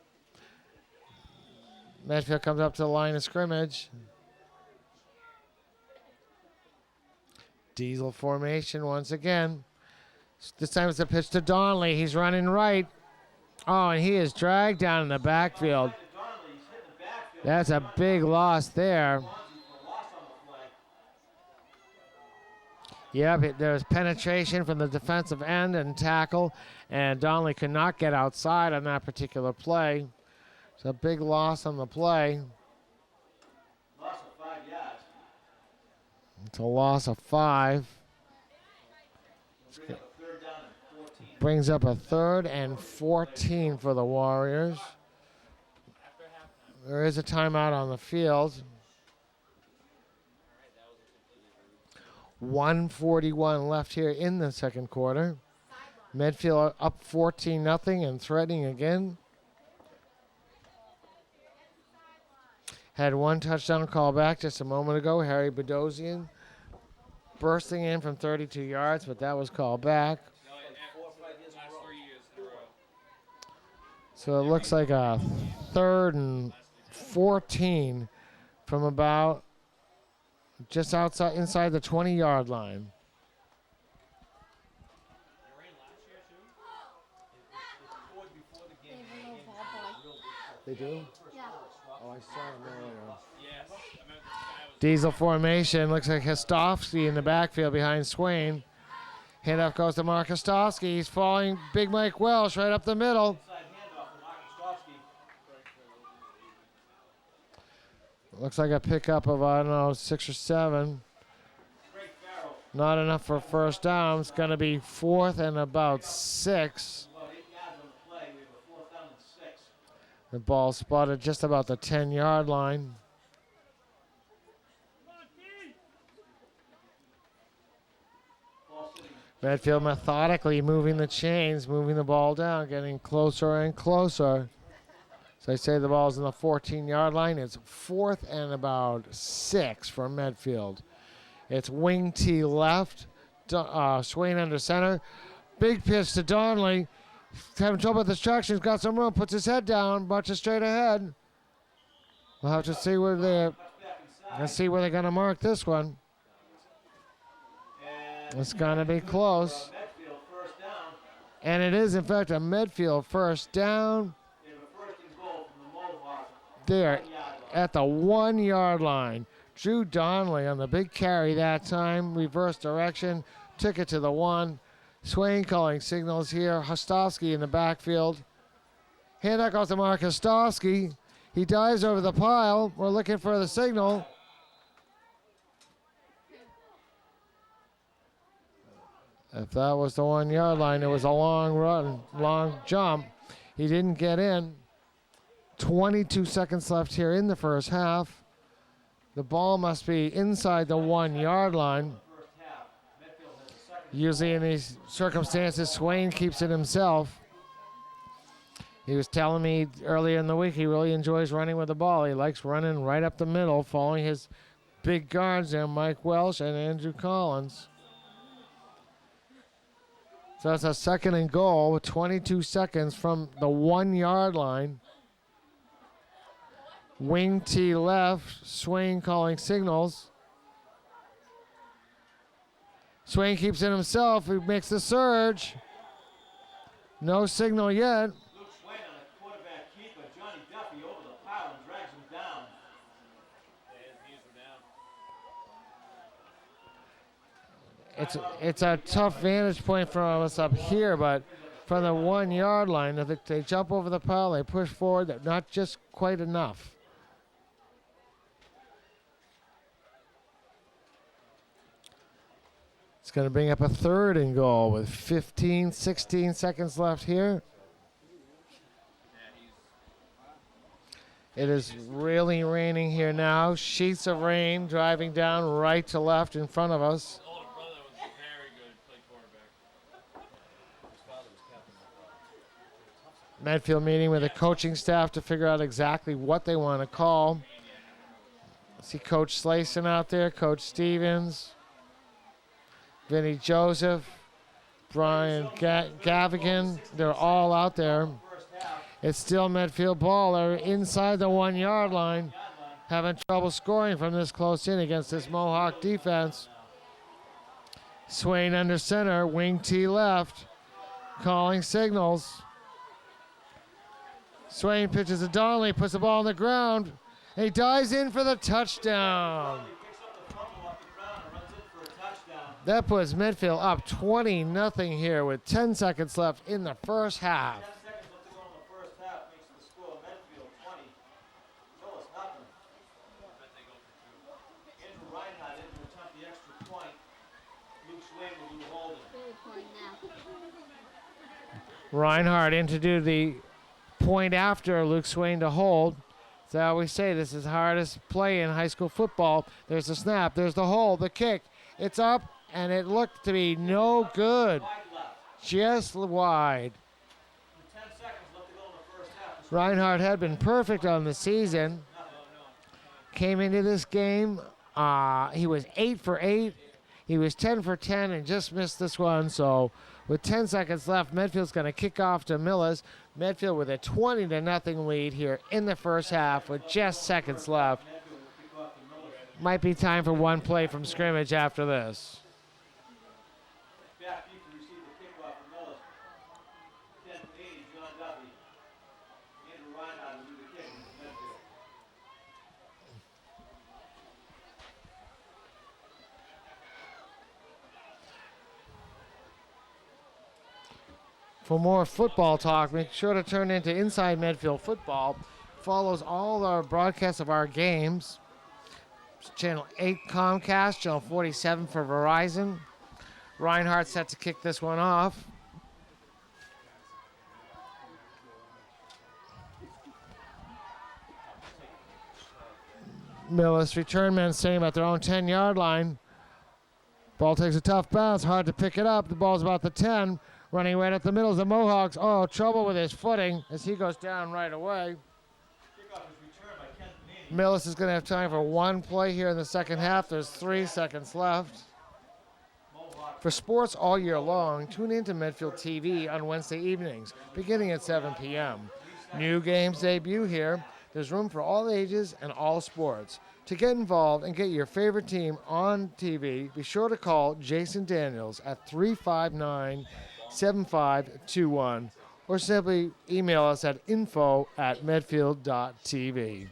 Medfield comes up to the line of scrimmage. Diesel formation once again. This time it's a pitch to Donnelly. He's running right. Oh, and he is dragged down in the backfield. That's a big loss there. Yep, there's penetration from the defensive end and tackle, and Donnelly could not get outside on that particular play. It's a big loss on the play. Loss of 5 yards. It's a loss of 5. Brings up a 3rd and 14 for the Warriors. There is a timeout on the field. 1:41 left here in the second quarter. Medfield up 14-0 and threatening again. Had one touchdown call back just a moment ago. Harry Bedosian bursting in from 32 yards, but that was called back. So it looks like a 3rd and 14 from about just outside, inside the 20-yard line. They do? Yeah. Oh, I saw him earlier. Diesel formation. Looks like Hostovsky in the backfield behind Swain. Handoff goes to Mark Hostovsky. He's falling. Big Mike Welsh right up the middle. Looks like a pickup of, I don't know, 6 or 7. Not enough for a first down. It's going to be 4th and about 6. The ball spotted just about the 10-yard line. Medfield methodically moving the chains, moving the ball down, getting closer and closer. So I say the ball's in the 14-yard line. It's 4th and about 6 for Medfield. It's wing T left. Swain under center. Big pitch to Donnelly. Having trouble with distractions. Got some room. Puts his head down. Marches straight ahead. We'll have to see where they're going to mark this one. It's going to be close. And it is, in fact, a Medfield first down. There at the 1-yard line. Drew Donnelly on the big carry that time. Reverse direction. Took it to the 1. Swain calling signals here. Hostovsky in the backfield. Handoff goes to Mark Hostovsky. He dives over the pile. We're looking for the signal. If that was the 1-yard line, it was a long run, long jump. He didn't get in. 22 seconds left here in the first half. The ball must be inside the 1-yard line. Usually in these circumstances, Swain keeps it himself. He was telling me earlier in the week he really enjoys running with the ball. He likes running right up the middle, following his big guards there, Mike Welsh and Andrew Collins. So that's a 2nd and goal with 22 seconds from the 1-yard line. Wing T left, Swain calling signals. Swain keeps it himself. He makes the surge. No signal yet. Luke Swain on a quarterback keeper. Johnny Duffy over the pile and drags him down. It's a tough vantage point from us up here, but from the 1-yard line, if they jump over the pile, they push forward, they're not just quite enough. It's going to bring up a 3rd and goal with 15, 16 seconds left here. It is really raining here now. Sheets of rain driving down right to left in front of us. Medfield meeting with the coaching staff to figure out exactly what they want to call. See Coach Slayson out there, Coach Stevens, Vinny Joseph, Brian Gavigan. They're all out there. It's still Medfield ball. They're inside the 1-yard line, having trouble scoring from this close in against this Mohawk defense. Swain under center, wing T left, calling signals. Swain pitches to Donnelly, puts the ball on the ground, and he dives in for the touchdown. That puts Medfield up 20-0 here with 10 seconds left in the first half. 10 seconds left to go in the first half makes the score Medfield 20. Millis nothing. Andrew Reinhardt in to attempt the extra point. Luke Swain will do the holding. Really pouring now. Reinhardt in to do the point after Luke Swain to hold. So I always say this is the hardest play in high school football. There's the snap, there's the hold, the kick. It's up, and it looked to be no good. Just wide. 10 seconds left to go in the first half. Reinhardt had been perfect on the season. Came into this game, he was 8 for 8. He was 10 for 10 and just missed this one. So with 10 seconds left, Medfield's going to kick off to Millis. Medfield with a 20-0 lead here in the first half with just seconds left. Might be time for one play from scrimmage after this. Back deep to receive the kickoff from Millis. 10 for 80, John Duffy. Andrew Reinhardt will do the kick from Medfield. For more football talk, make sure to turn into Inside Medfield Football. Follows all our broadcasts of our games. Channel 8 Comcast, Channel 47 for Verizon. Reinhardt set to kick this one off. Millis return men sitting at their own 10-yard line. Ball takes a tough bounce, hard to pick it up. The ball's about the 10, running right up the middle of the Mohawks. Oh, trouble with his footing as he goes down right away. Millis is going to have time for one play here in the second half. There's 3 seconds left. For sports all year long, tune in to Medfield TV on Wednesday evenings, beginning at 7 p.m. New games debut here. There's room for all ages and all sports. To get involved and get your favorite team on TV, be sure to call Jason Daniels at 359-7521 or simply email us at info@medfield.tv.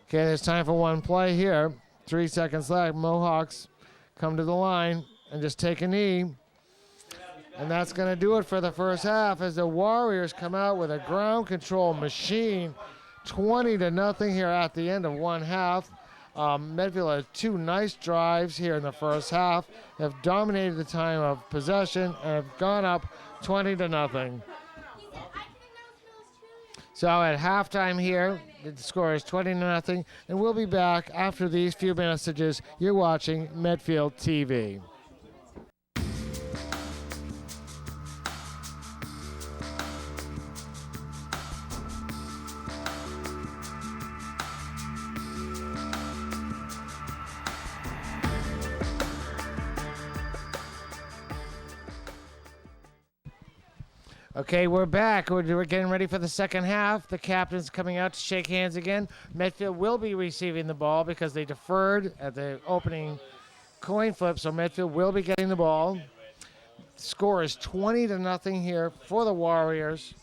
Okay, there's time for one play here. 3 seconds left. Mohawks come to the line and just take a knee. And that's going to do it for the first half as the Warriors come out with a ground control machine. 20-0 here at the end of one half. Medfield has 2 nice drives here in the first half. Have dominated the time of possession and have gone up 20-0. So at halftime here, the score is 20-0, and we'll be back after these few messages. You're watching Medfield TV. Okay, we're back. We're getting ready for the second half. The captain's coming out to shake hands again. Medfield will be receiving the ball because they deferred at the opening coin flip, so Medfield will be getting the ball. Score is 20-0 here for the Warriors.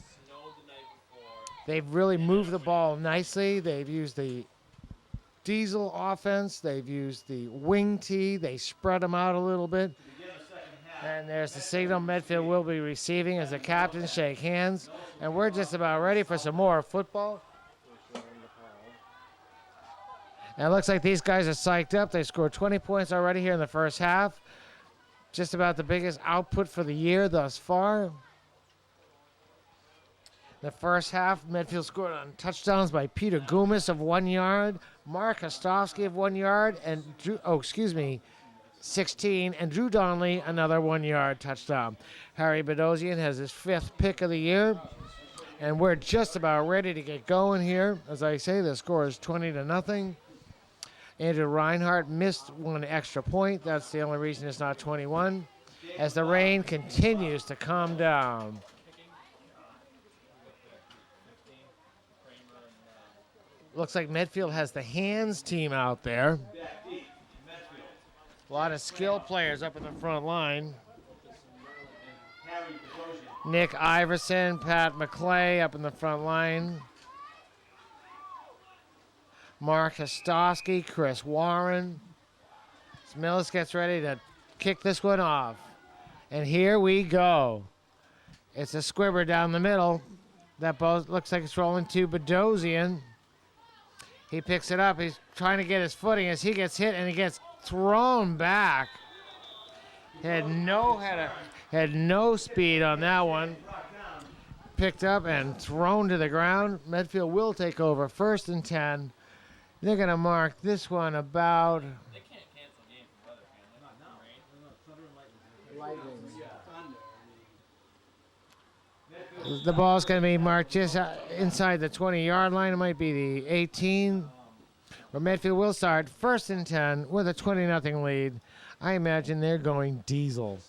They've really moved the ball nicely. They've used the diesel offense. They've used the wing tee. They spread them out a little bit. And there's the signal Medfield will be receiving as the captains shake hands. And we're just about ready for some more football. And it looks like these guys are psyched up. They scored 20 points already here in the first half. Just about the biggest output for the year thus far. The first half, Medfield scored on touchdowns by Peter Gumas of 1 yard, Mark Hostovsky of 1 yard, and 16, and Drew Donnelly, another 1 yard touchdown. Harry Bedosian has his 5th pick of the year, and we're just about ready to get going here. As I say, the score is 20-0. Andrew Reinhardt missed 1 extra point. That's the only reason it's not 21, as the rain continues to calm down. Looks like Medfield has the hands team out there. A lot of skilled players up in the front line. Nick Iverson, Pat McClay up in the front line. Mark Hostovsky, Chris Warren. Millis gets ready to kick this one off. And here we go. It's a squibber down the middle. That ball looks like it's rolling to Bedosian. He picks it up. He's trying to get his footing as he gets hit, and he gets thrown back. Had no speed on that one. Picked up and thrown to the ground. Medfield will take over 1st and 10. They're going to mark this one about... They can't cancel games for weather, can they? The ball's going to be marked just inside the 20-yard line. It might be the 18. Where Medfield will start 1st and 10 with a 20-0 lead. I imagine they're going diesel.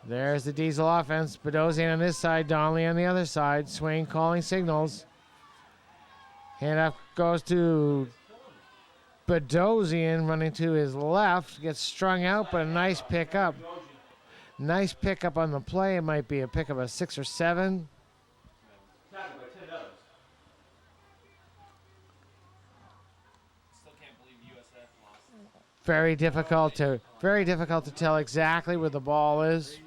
There's the diesel offense. Bedosian on this side, Donnelly on the other side. Swain calling signals. Handoff goes to Bedosian running to his left. Gets strung out, but a nice pickup. Nice pickup on the play. It might be a pickup of 6 or 7. Very difficult to tell exactly where the ball is.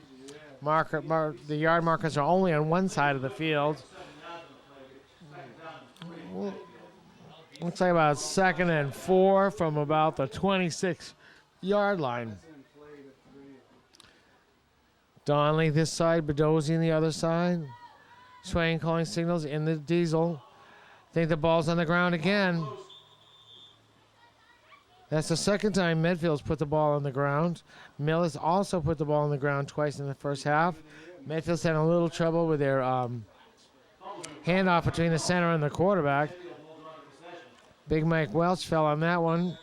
The yard markers are only on one side of the field. Looks like about 2nd and 4 from about the 26-yard line. Donnelly this side, Bedosian the other side. Swain calling signals in the diesel. Think the ball's on the ground again. That's the second time Medfield's put the ball on the ground. Millis also put the ball on the ground twice in the first half. Medfield's had a little trouble with their handoff between the center and the quarterback. Big Mike Welch fell on that one.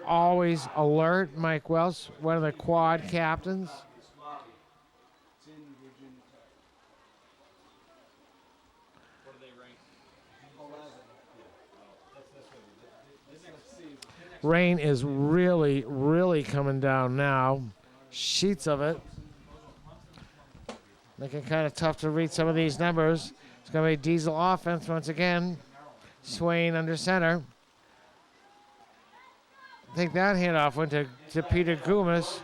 Always alert, Mike Welch, one of the quad captains. What are they ranked? Rain is really, really coming down now. Sheets of it. Making kind of tough to read some of these numbers. It's going to be Diesel offense once again. Swain under center. I think that handoff went to Peter Gumas.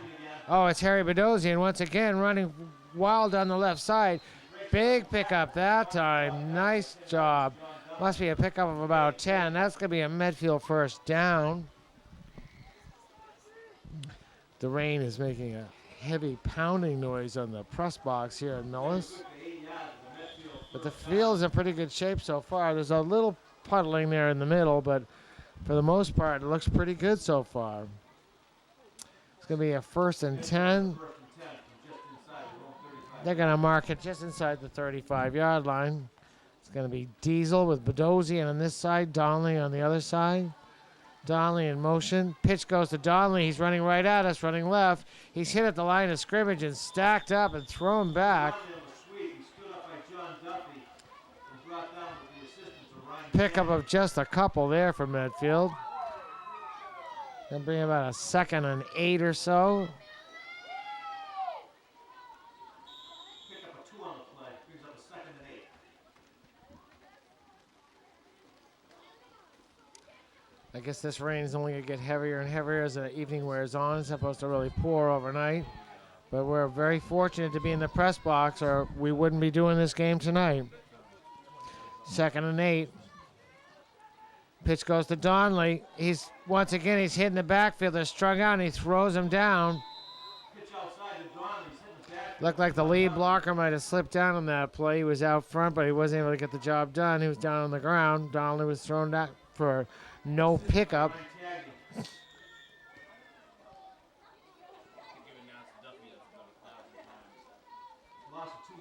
Oh, it's Harry Bedosian once again running wild on the left side. Big pickup that time. Nice job. Must be a pickup of about 10. That's going to be a midfield first down. The rain is making a heavy pounding noise on the press box here in Millis. But the field's in pretty good shape so far. There's a little puddling there in the middle, but for the most part, it looks pretty good so far. It's going to be a 1st and 10. They're going to mark it just inside the 35-yard line. It's going to be Diesel with Bedosian on this side, Donnelly on the other side. Donnelly in motion. Pitch goes to Donnelly. He's running right at us, running left. He's hit at the line of scrimmage and stacked up and thrown back. Pickup of just a couple there for midfield. Gonna bring about a 2nd and 8 or so. Pick up a 2 on the play. Brings up a 2nd and 8. I guess this rain is only going to get heavier and heavier as the evening wears on. It's supposed to really pour overnight. But we're very fortunate to be in the press box, or we wouldn't be doing this game tonight. 2nd and 8. Pitch goes to Donnelly. He's hitting the backfield. They're strung out, and he throws him down. Pitch outside to Donnelly. He's hitting the back. Looked like the lead blocker might have slipped down on that play. He was out front, but he wasn't able to get the job done. He was down on the ground. Donnelly was thrown back for no pickup.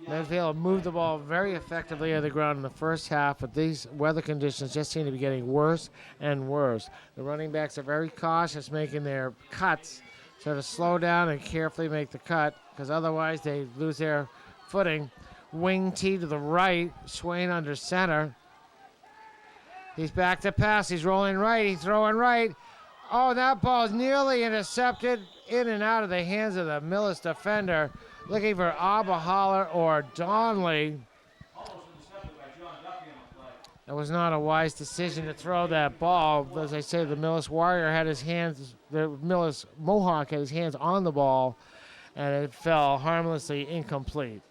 Medfield moved the ball very effectively on the ground in the first half, but these weather conditions just seem to be getting worse and worse. The running backs are very cautious making their cuts, so to slow down and carefully make the cut, because otherwise they lose their footing. Wing T to the right, Swain under center. He's back to pass. He's rolling right. He's throwing right. Oh, that ball is nearly intercepted in and out of the hands of the Millis defender. Looking for Abahaler or Donnelly. That was not a wise decision to throw that ball. As I say, the Millis Warrior had his hands, the Millis Mohawk had his hands on the ball, and it fell harmlessly incomplete.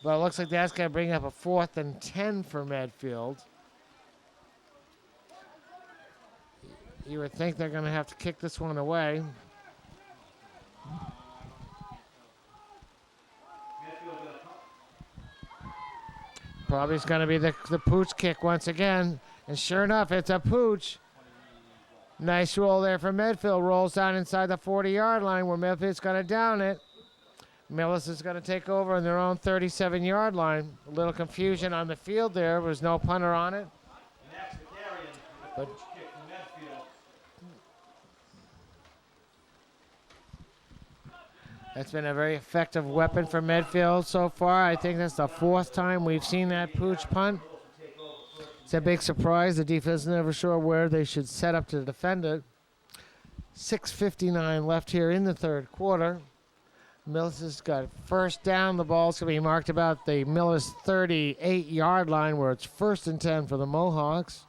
But it looks like that's going to bring up a 4th and 10 for Medfield. You would think they're going to have to kick this one away. Probably it's going to be the pooch kick once again. And sure enough, it's a pooch. Nice roll there for Medfield. Rolls down inside the 40-yard line where Medfield's going to down it. Millis is going to take over on their own 37-yard line. A little confusion on the field there. There was no punter on it. But that's been a very effective weapon for Medfield so far. I think that's the 4th time we've seen that pooch punt. It's a big surprise. The defense is never sure where they should set up to defend it. 6:59 left here in the 3rd quarter. Millis has got first down. The ball's going to be marked about the Millis 38-yard line where it's 1st and 10 for the Mohawks.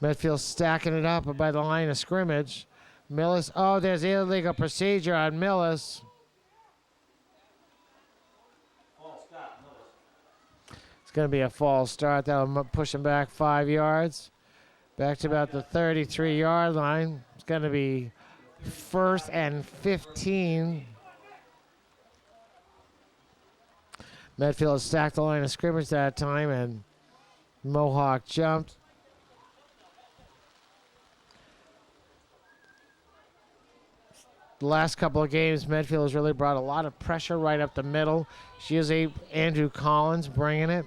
Medfield stacking it up by the line of scrimmage. Millis, oh, there's illegal procedure on Millis. It's going to be a false start. That'll push him back 5 yards. Back to about the 33-yard line. It's going to be 1st and 15. Medfield stacked the line of scrimmage that time, and Mohawk jumped. The last couple of games, Medfield has really brought a lot of pressure right up the middle. It's usually Andrew Collins bringing it.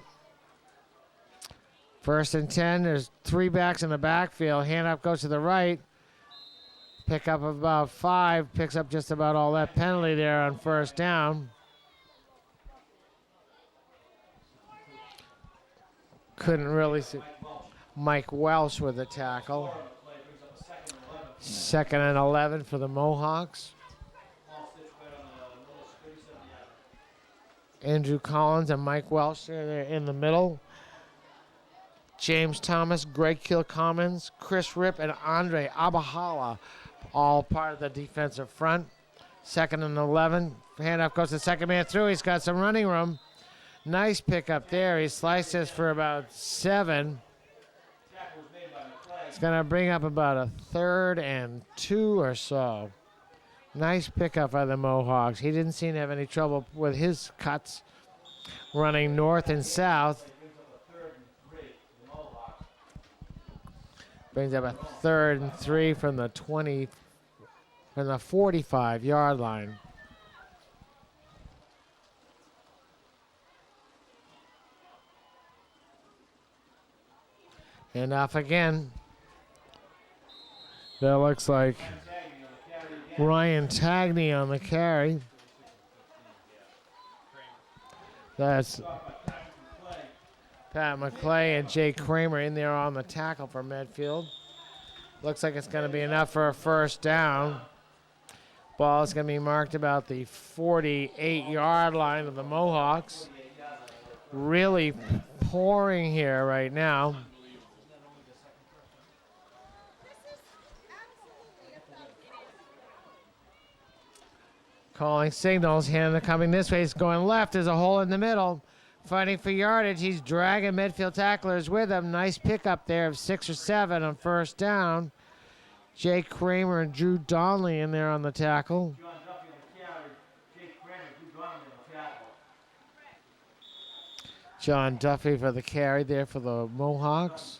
First and 10. There's 3 backs in the backfield. Hand up goes to the right. Pick up of about 5. Picks up just about all that penalty there on first down. Couldn't really see. Mike Welsh with the tackle. Second and 11 for the Mohawks. Andrew Collins and Mike Welsh are in the middle. James Thomas, Greg Kilcommons, Chris Ripp, and Andre Abahala, all part of the defensive front. Second and 11. Handoff goes to second man through. He's got some running room. Nice pickup there. He sliced this for about 7. It's going to bring up about a 3rd and 2 or so. Nice pickup by the Mohawks. He didn't seem to have any trouble with his cuts running north and south. Brings up a 3rd and 3 from the 45-yard line. And off again. That looks like Ryan Tagney on the carry. That's Pat McClay and Jay Kramer in there on the tackle for Medfield. Looks like it's going to be enough for a first down. Ball is going to be marked about the 48-yard line of the Mohawks. Really pouring here right now. Calling signals. Hannah coming this way. He's going left. There's a hole in the middle. Fighting for yardage. He's dragging midfield tacklers with him. Nice pickup there of 6 or 7 on first down. Jay Kramer and Drew Donnelly in there on the tackle. John Duffy for the carry there for the Mohawks.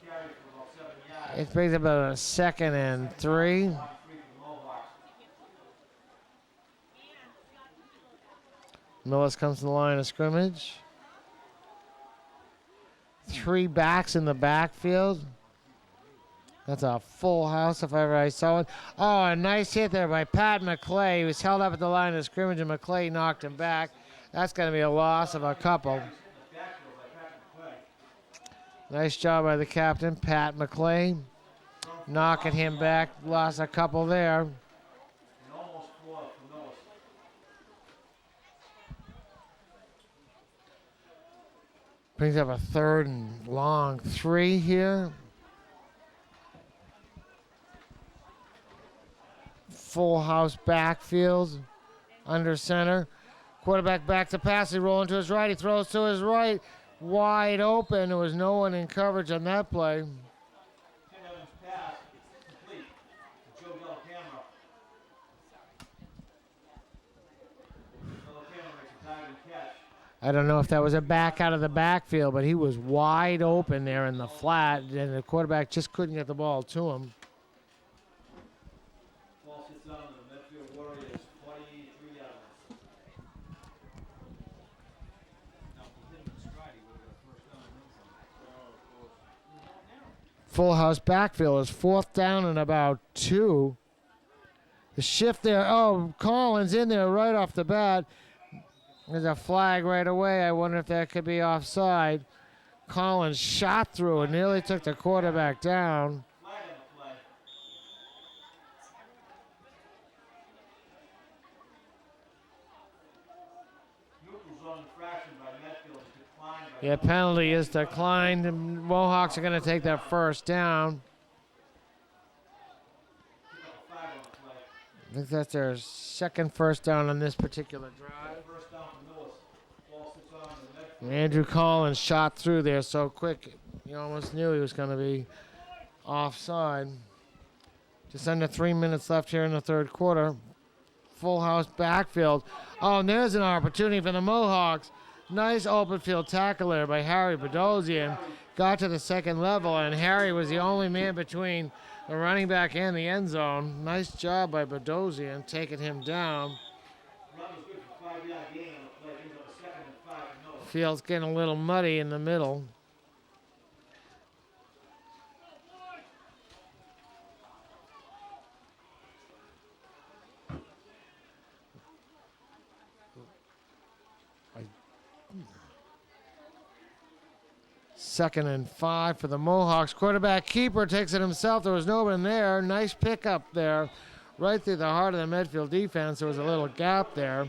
It brings about a 2nd and 3. Millis comes to the line of scrimmage. 3 backs in the backfield. That's a full house if ever I saw it. Oh, a nice hit there by Pat McClay. He was held up at the line of scrimmage, and McClay knocked him back. That's going to be a loss of a couple. Nice job by the captain, Pat McClay. Knocking him back. Lost a couple there. Brings up a 3rd and long 3 here. Full house backfield under center. Quarterback back to pass. He rolling to his right. He throws to his right. Wide open. There was no one in coverage on that play. I don't know if that was a back out of the backfield, but he was wide open there in the flat, and the quarterback just couldn't get the ball to him. Ball sits down to the midfield Warriors, 23 yards. Now, if he hit him in stride, he would have got a first down and then some. Full house backfield is 4th down and about 2. The shift there. Oh, Collins in there right off the bat. There's a flag right away. I wonder if that could be offside. Collins shot through and nearly took the quarterback down. Flag on the play. Neutral zone infraction by Medfield is declined by Yeah, penalty is declined. The Mohawks are going to take that first down. pick up a flag on the play. I think that's their 2nd first down on this particular drive. First down for Millis. Ball sits on the midfield. Andrew Collins shot through there so quick, you almost knew he was going to be offside. Just under 3 minutes left here in the 3rd quarter. Full house backfield. Oh, and there's an opportunity for the Mohawks. Nice open field tackle there by Harry Bedosian. Got to the 2nd level, and Harry was the only man between the running back and the end zone. Nice job by Bedosian taking him down. Run was good for 5-yard gain on the play. Brings up a 2nd and 5 for Millis. Field's getting a little muddy in the middle. 2nd and 5 for the Mohawks. Quarterback keeper takes it himself. There was no one there. Nice pickup there. Right through the heart of the Medfield defense. There was a little gap there.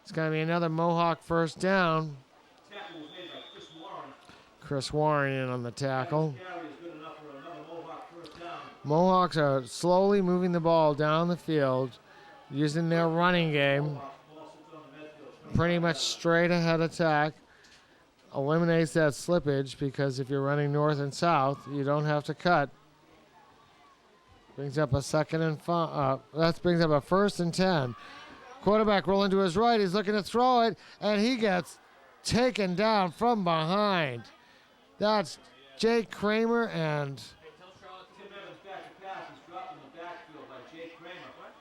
It's going to be another Mohawk first down. Tackle was made by Chris Warren. Chris Warren in on the tackle. Carry is good enough for another Mohawk first down. Mohawks are slowly moving the ball down the field using their running game. Ball sits on the Medfield. Pretty much straight ahead attack. Eliminates that slippage because if you're running north and south, you don't have to cut. Brings up a 2nd and 5. That brings up a 1st and 10. Quarterback rolling to his right. He's looking to throw it, and he gets taken down from behind. That's Jake Kramer and Tim Evans back to pass. He's dropped in the backfield by Jake Kramer.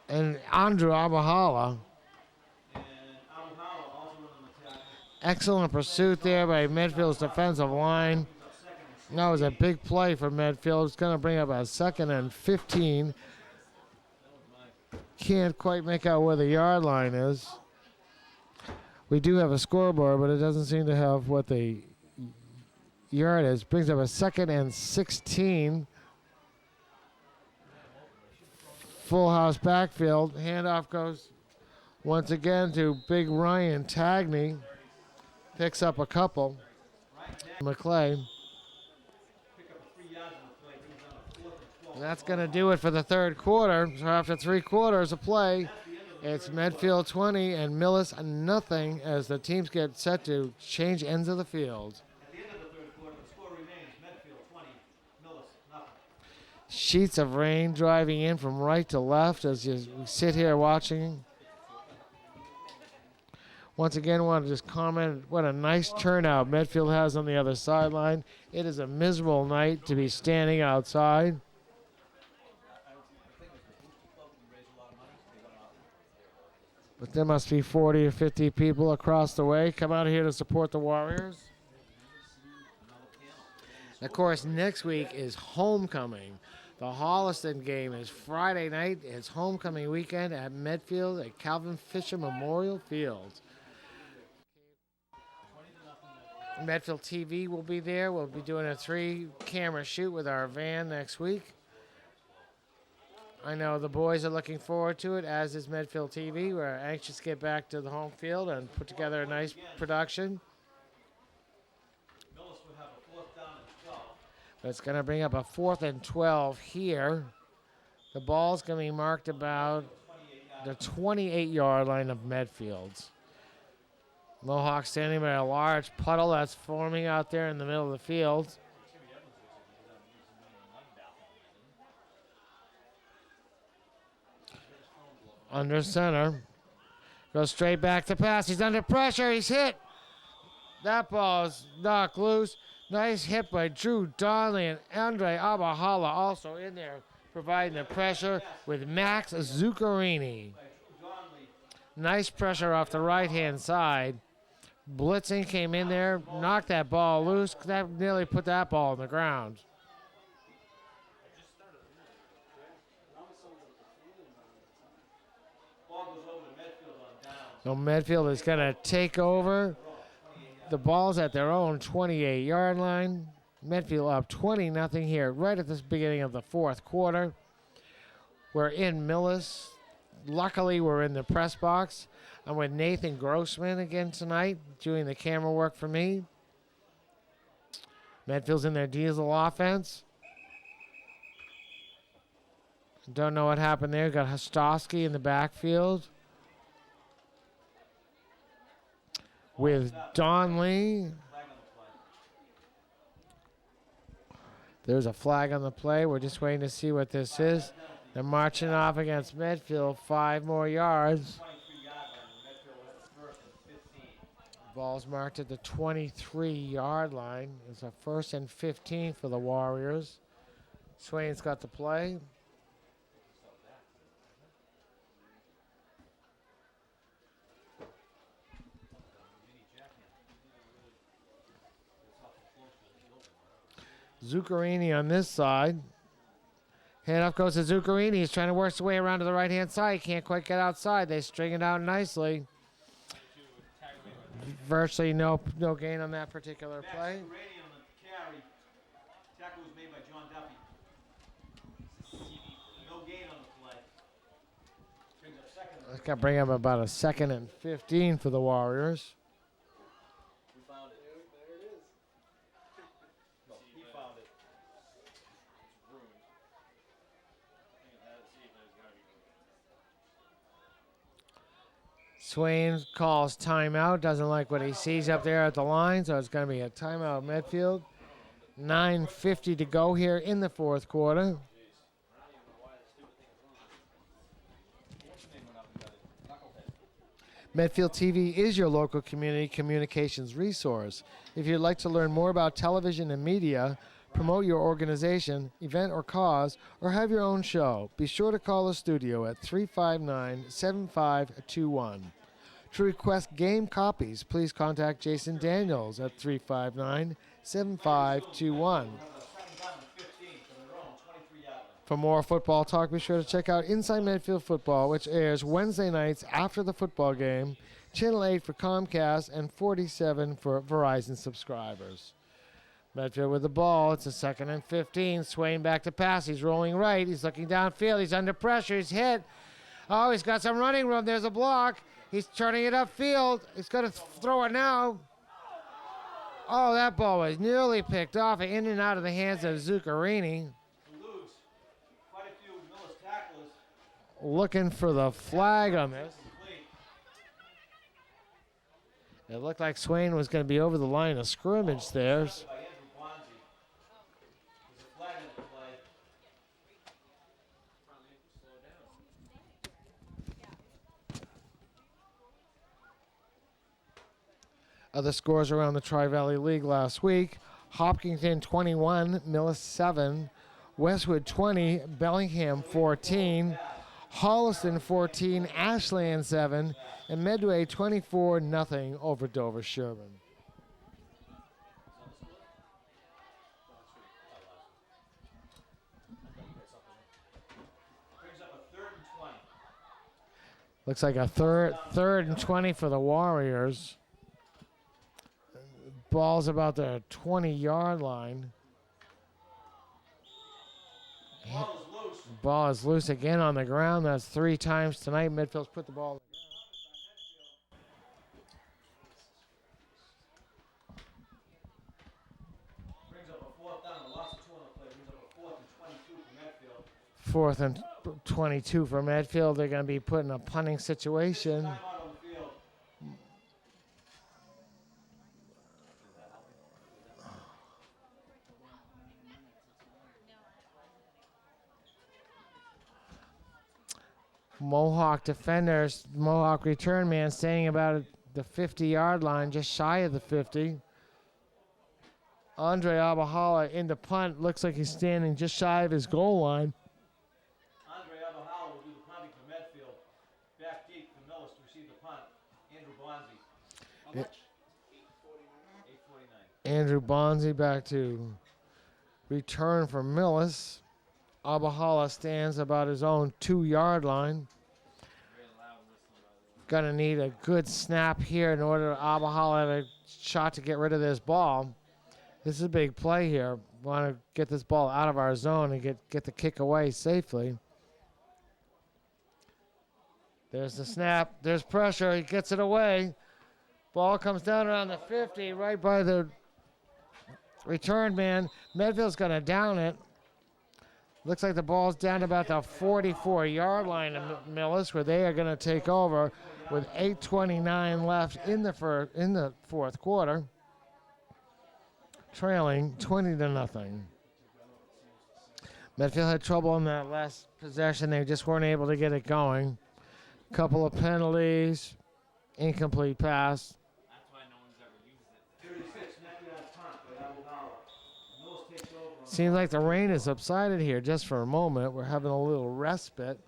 and Andrew Abahala. And Abuhala also running the tackle. Excellent pursuit there by Medfield's defensive line. That was a big play for Medfield. It's going to bring up a 2nd and 15. Can't quite make out where the yard line is. We do have a scoreboard, but it doesn't seem to have what the yard is. Brings up a 2nd and 16. Full house backfield. Handoff goes once again to big Ryan Tagney. Picks up a couple. McClay. And that's going to do it for the 3rd quarter. So after 3 quarters of play, it's Medfield 20 and Millis nothing as the teams get set to change ends of the field. At the end of the 3rd quarter, the score remains Medfield 20, Millis nothing. Sheets of rain driving in from right to left as we sit here watching. Once again, I want to just comment what a nice turnout Medfield has on the other sideline. It is a miserable night to be standing outside. But there must be 40 or 50 people across the way come out here to support the Warriors. Of course, next week is homecoming. The Holliston game is Friday night. It's homecoming weekend at Medfield at Calvin Fisher Memorial Field. Medfield TV will be there. We'll be doing a 3-camera shoot with our van next week. I know the boys are looking forward to it, as is Medfield TV. We're anxious to get back to the home field and put together a nice production. Millis would have a 4th down and 12. But it's going to bring up a 4th and 12 here. The ball's going to be marked about the 28-yard line of Medfield's. Mohawk standing by a large puddle that's forming out there in the middle of the field. Under center. Goes straight back to pass. He's under pressure. He's hit. That ball is knocked loose. Nice hit by Drew Donnelly and Andre Abahala also in there providing the pressure with Max Zuccarini. Nice pressure off the right-hand side. Blitzing came in there, knocked that ball loose. That nearly put that ball on the ground. So Medfield is going to take over. The ball's at their own 28-yard line. Medfield up 20-0 here right at the beginning of the 4th quarter. We're in Millis. Luckily, we're in the press box. I'm with Nathan Grossman again tonight, doing the camera work for me. Medfield's in their diesel offense. Don't know what happened there. Got Hostowski in the backfield with Don Lee. There's a flag on the play. We're just waiting to see what this is. They're marching off against Medfield. 5 more yards. Ball's marked at the 23-yard line. It's a 1st and 15 for the Warriors. Swain's got the play. Zuccarini on this side. Handoff goes to Zuccarini. He's trying to work his way around to the right-hand side. Can't quite get outside. They string it out nicely. Virtually no gain on that particular Max play. Urani on the carry. Tackle was made by John Duffy. No gain on the play. Brings up second. That's got to bring up about a 2nd and 15 for the Warriors. We found it. There it is. No, he found it. Ruined. See if there's gotta be Swain calls timeout. Doesn't like what he sees up there at the line, so it's going to be a timeout midfield. 9:50 to go here in the fourth quarter. Medfield TV is your local community communications resource. If you'd like to learn more about television and media, promote your organization, event or cause, or have your own show, be sure to call the studio at 359-7521. To request game copies, please contact Jason Daniels at 359-7521. Second down and 15 from their own 23-yard line. For more football talk, be sure to check out Inside Medfield Football, which airs Wednesday nights after the football game, Channel 8 for Comcast, and 47 for Verizon subscribers. Medfield with the ball. It's a 2nd and 15. Swain back to pass. He's rolling right. He's looking downfield. He's under pressure. He's hit. Oh, he's got some running room. There's a block. He's turning it upfield. He's going to throw it now. Oh, that ball was nearly picked off and in and out of the hands of Zuccarini. Eludes quite a few Millis tacklers. Looking for the flag on this. Complete. It looked like Swain was going to be over the line of scrimmage there. By Andrew Bonzi. There's a flag in the play. Other scores around the Tri-Valley League last week. Hopkinton 21, Millis 7, Westwood 20, Bellingham 14, Holliston 14, Ashland 7, and Medway 24-0 over Dover Sherman. Brings up a 3rd and 20. Looks like a third and 20 for the Warriors. Ball's about the 20-yard line. Ball is loose. Ball is loose again on the ground. That's 3 times tonight. Midfield's put the ball on the Brings up a 4th down. A loss of 2 on the play. Brings up a 4th and 22 for Medfield. 4th and 22 for Medfield. They're going to be put in a punting situation. Timeout on the field. Mohawk defenders, Mohawk return man standing about the 50-yard line, just shy of the 50. Andre Abahala in the punt. Looks like he's standing just shy of his goal line. Andre Abahala will do the punting for Medfield. Back deep for Millis to receive the punt. Andrew Bonzi. How much? 8:49. Andrew Bonzi back to return for Millis. Abahala stands about his own 2-yard line. Gonna need a good snap here in order for Abahala to have a shot to get rid of this ball. This is a big play here. Want to get this ball out of our zone and get the kick away safely. There's the snap. There's pressure. He gets it away. Ball comes down around the 50, right by the return man. Medfield's gonna down it. Looks like the ball's down to about the 44-yard line of Millis, where they are going to take over with 8:29 left in the fourth quarter, trailing 20-0. Medfield had trouble in that last possession. They just weren't able to get it going. Couple of penalties, incomplete pass. That's why no one's ever used it. 36, 90-yard punt by Abahala. Millis takes over. Seems like the rain has subsided here just for a moment. We're having a little respite.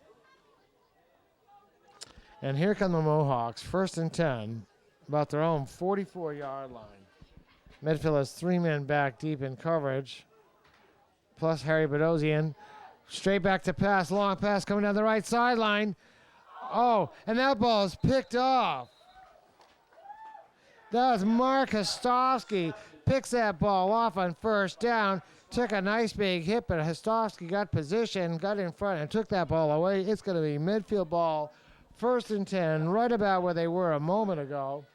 And here come the Mohawks, 1st and 10, about their own 44-yard line. Medfield has 3 men back deep in coverage, plus Harry Bedosian. Straight back to pass, long pass coming down the right sideline. Oh, and that ball is picked off. That's Mark Hostovsky. Picks that ball off on first down. Took a nice big hit, but Hostovsky got position, got in front, and took that ball away. It's going to be midfield ball, 1st and 10, right about where they were a moment ago.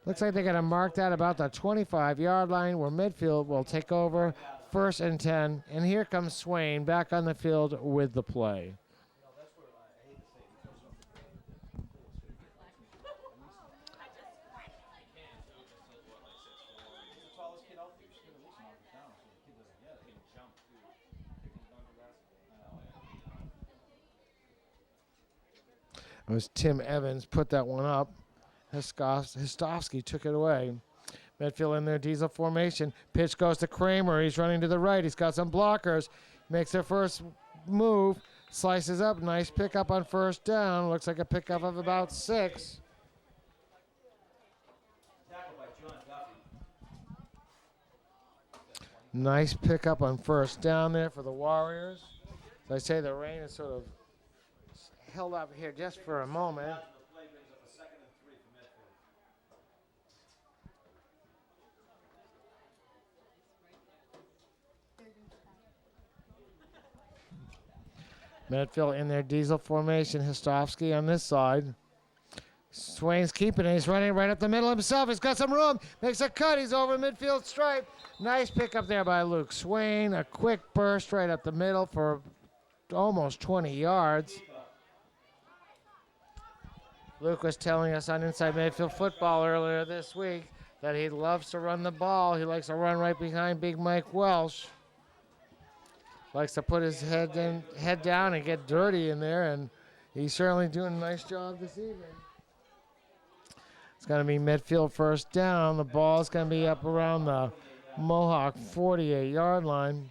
Looks like they're going to mark that about the 25-yard line where midfield will take over, 1st and 10. And here comes Swain back on the field with the play. It was Tim Evans put that one up. Hostovsky took it away. Midfield in their diesel formation. Pitch goes to Kramer. He's running to the right. He's got some blockers. Makes their first move. Slices up. Nice pickup on first down. Looks like a pickup of about 6. Tackled by John Duffy. Nice pickup on first down there for the Warriors. As I say, the rain is sort of held up here just for a moment. The play brings up a 2nd and 3 for Medfield. Medfield in their diesel formation. Hostovsky on this side. Swain's keeping it. He's running right up the middle himself. He's got some room. Makes a cut. He's over midfield stripe. Nice pickup there by Luke Swain. A quick burst right up the middle for almost 20 yards. Luke was telling us on Inside Midfield Football earlier this week that he loves to run the ball. He likes to run right behind Big Mike Welsh. Likes to put his head down and get dirty in there, and he's certainly doing a nice job this evening. It's going to be midfield 1st down. The ball's going to be up around the Mohawk 48-yard line.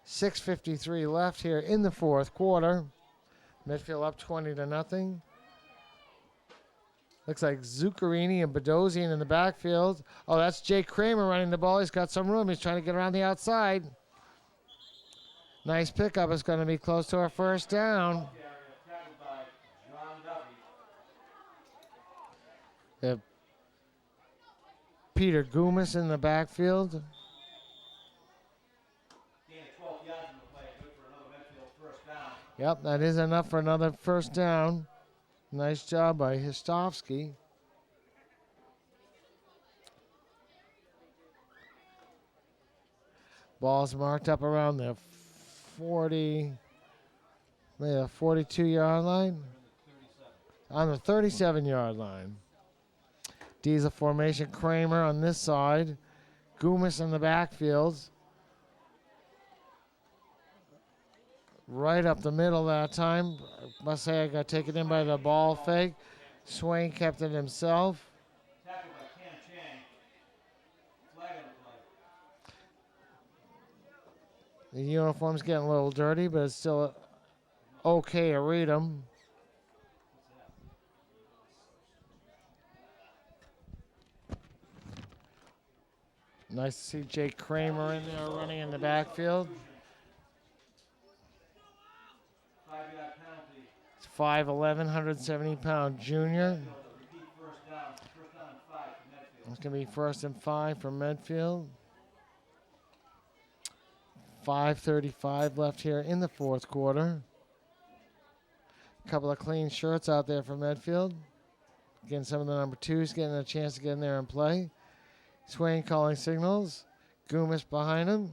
6:53 left here in the 4th quarter. Midfield up 20-0. Looks like Zuccarini and Bedosian in the backfield. Oh, that's Jake Kramer running the ball. He's got some room. He's trying to get around the outside. Nice pickup. It's going to be close to our 1st down. Tackled by John Duffy. Peter Goomis in the backfield. Gained 12 yards in the play. Good for another Medfield 1st down. Yep, that is enough for another 1st down. Nice job by Hostovsky. Ball's marked up around the 42-yard line. On the 37-yard line. Diesel formation, Kramer on this side. Goomis in the backfield. Right up the middle that time. I must say I got taken in by the ball fake. Swain kept it himself. Tackled by Cam Chang. Flag on the play. The uniform's getting a little dirty, but it's still okay to read them. Nice to see Jake Kramer in there running in the backfield. 5-yard penalty. It's 5'11", 170-pound junior. Repeat 1st down. 1st down and 5 for Medfield. It's going to be 1st and 5 for Medfield. 5:35 left here in the 4th quarter. A couple of clean shirts out there for Medfield. Again, some of the number 2s getting a chance to get in there and play. Swain calling signals. Goomis behind him.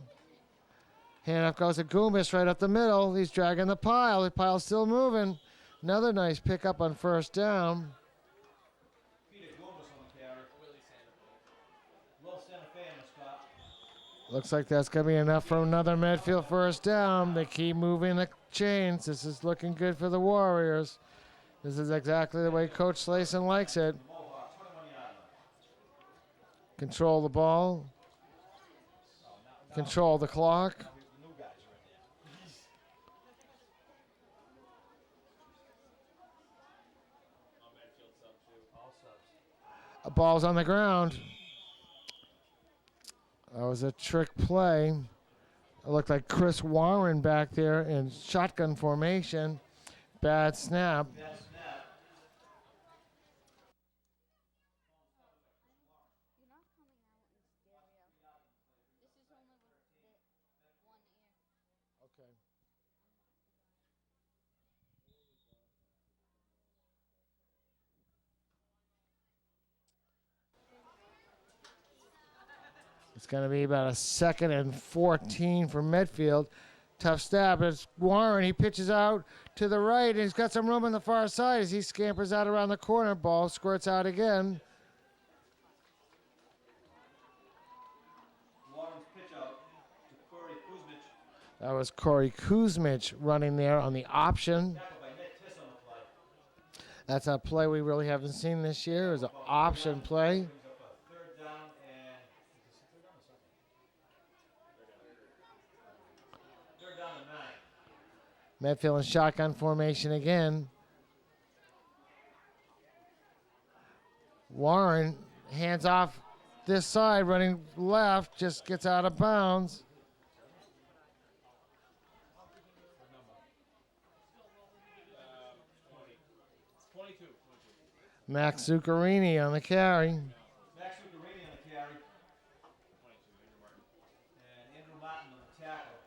Handoff goes to Goomis right up the middle. He's dragging the pile. The pile's still moving. Another nice pickup on 1st down. Peter Goomis on the carry. Will Santa Fe on the stop. Looks like that's going to be enough for another Medfield 1st down. They keep moving the chains. This is looking good for the Warriors. This is exactly the way Coach Slayson likes it. Mohawk, 21-yard line. Control the ball. Control the clock. A ball's on the ground. That was a trick play. It looked like Chris Warren back there in shotgun formation. Bad snap. Bad snap. Okay. It's going to be about a 2nd and 14 for Medfield. Tough stab. It's Warren. He pitches out to the right, and he's got some room on the far side as he scampers out around the corner. Ball squirts out again. Warren's pitch out to Corey Kuzmich. That was Corey Kuzmich running there on the option. Tackled by Ned Tiss on the play. That's a play we really haven't seen this year. It's an option play. Brings up a third down and third down and 9. Medfield in shotgun formation again. Warren hands off this side, running left, just gets out of bounds. Max Zuccarini on the carry. Max Zuccarini on the carry. And Andrew Martin on the tackle.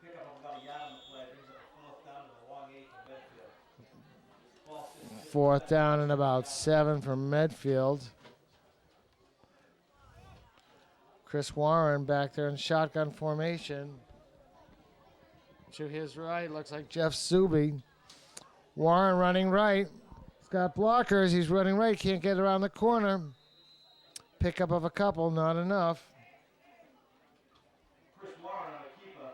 Pick up about a yard on the play. Brings up a fourth down to the long 8 for Medfield. Ball sits 4th down and about 7 for Medfield. Chris Warren back there in shotgun formation. To his right, looks like Jeff Suby. Warren running right. He's got blockers. He's running right. Can't get around the corner. Pickup of a couple, not enough. Chris Warren on the keeper.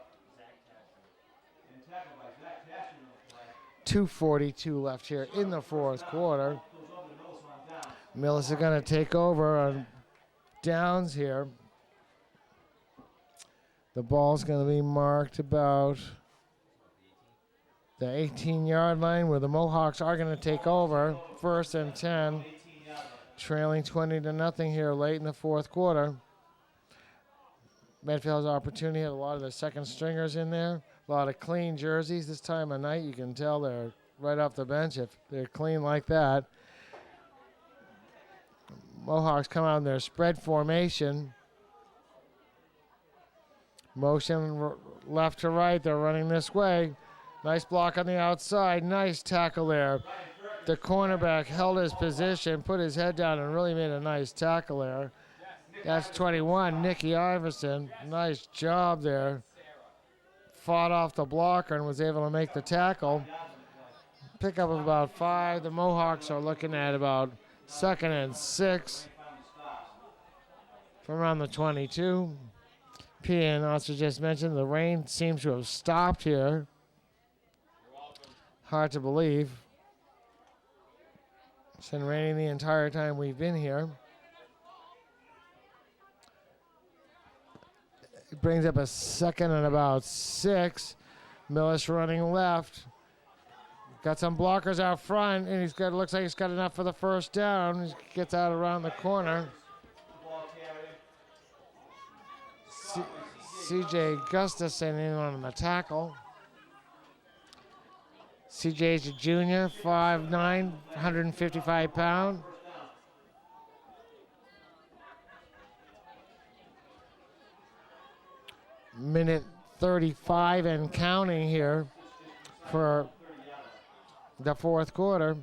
And tackled by Zach Tashin on the play. 2:42 left here in the 4th quarter. Goes over to Millis on down. Millis is going to take over on downs here. The ball's going to be marked about the 18-yard line where the Mohawks are going to take over. 1st and 10, 18-yard line. trailing 20-0 here late in the 4th quarter. Medfield's opportunity had a lot of their second stringers in there. A lot of clean jerseys this time of night. You can tell they're right off the bench if they're clean like that. Mohawks come out in their spread formation. Motion left to right. They're running this way. Nice block on the outside. Nice tackle there. The cornerback held his position, put his head down, and really made a nice tackle there. That's 21, Nicky Iverson. Nice job there. Fought off the blocker and was able to make the tackle. Pickup of about 5. The Mohawks are looking at about 2nd and 6 from around the 22. P.N. also just mentioned the rain seems to have stopped here. Hard to believe. It's been raining the entire time we've been here. It brings up a 2nd and about 6. Millis running left. Got some blockers out front, and looks like he's got enough for the 1st down. He gets out around the corner. C.J. Gustafson in on the tackle. C.J.'s a junior, 5'9", 155 pounds. Minute 35 and counting here for the 4th quarter.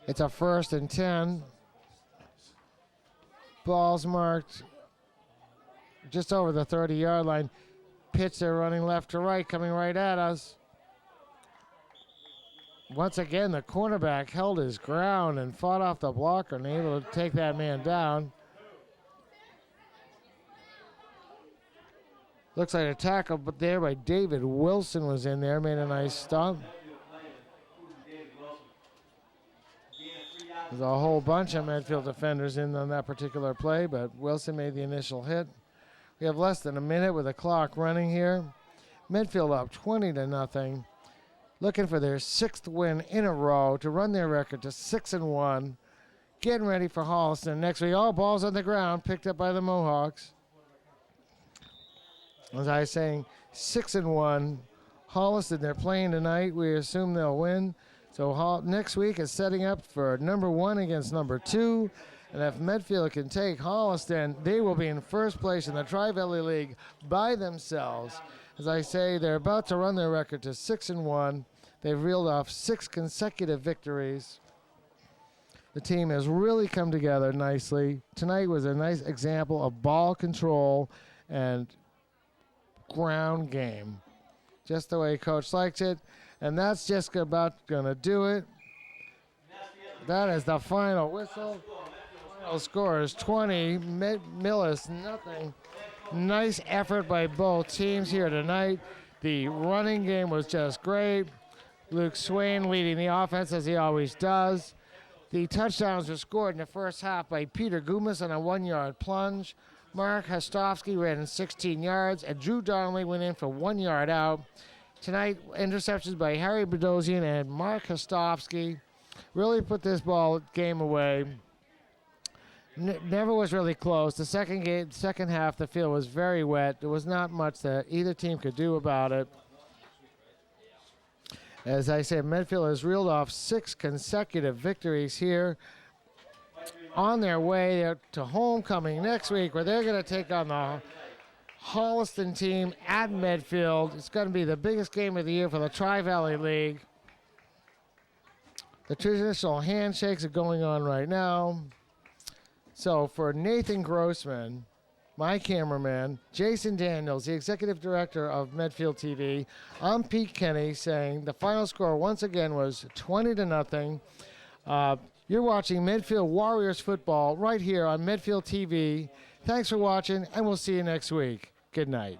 It's a 1st and 10. Ball's marked just over the 30-yard line. Pitch, they're running left to right, coming right at us. Once again, the cornerback held his ground and fought off the blocker and able to take that man down. Looks like a tackle, but there by David Wilson was in there, made a nice stop. There's a whole bunch of Medfield defenders in on that particular play, but Wilson made the initial hit. We have less than a minute with the clock running here. Medfield up 20-0, looking for their 6th win in a row to run their record to 6-1. Getting ready for Holliston next week. All balls on the ground, picked up by the Mohawks. As I was saying, 6-1. Holliston, they're playing tonight. We assume they'll win. So next week is setting up for number 1 against number 2. And if Medfield can take Holliston, they will be in first place in the Tri-Valley League by themselves. As I say, they're about to run their record to 6-1. They've reeled off 6 consecutive victories. The team has really come together nicely. Tonight was a nice example of ball control and ground game. Just the way Coach likes it. And that's just about going to do it. That is the final whistle. Final score is 20, Millis nothing. Nice effort by both teams here tonight. The running game was just great. Luke Swain leading the offense as he always does. The touchdowns were scored in the first half by Peter Gumas on a 1-yard plunge. Mark Hostovsky ran 16 yards, and Drew Donnelly went in for 1 yard out. Tonight, interceptions by Harry Bedosian and Mark Hostovsky really put this ball game away. Never was really close. The second half, the field was very wet. There was not much that either team could do about it. As I said, Medfield has reeled off 6 consecutive victories here. On their way to homecoming next week, where they're going to take on the Holliston team at Medfield. It's going to be the biggest game of the year for the Tri-Valley League. The traditional handshakes are going on right now. So for Nathan Grossman, my cameraman, Jason Daniels, the executive director of Medfield TV, I'm Pete Kenny saying the final score once again was 20-0. You're watching Medfield Warriors football right here on Medfield TV. Thanks for watching, and we'll see you next week. Good night.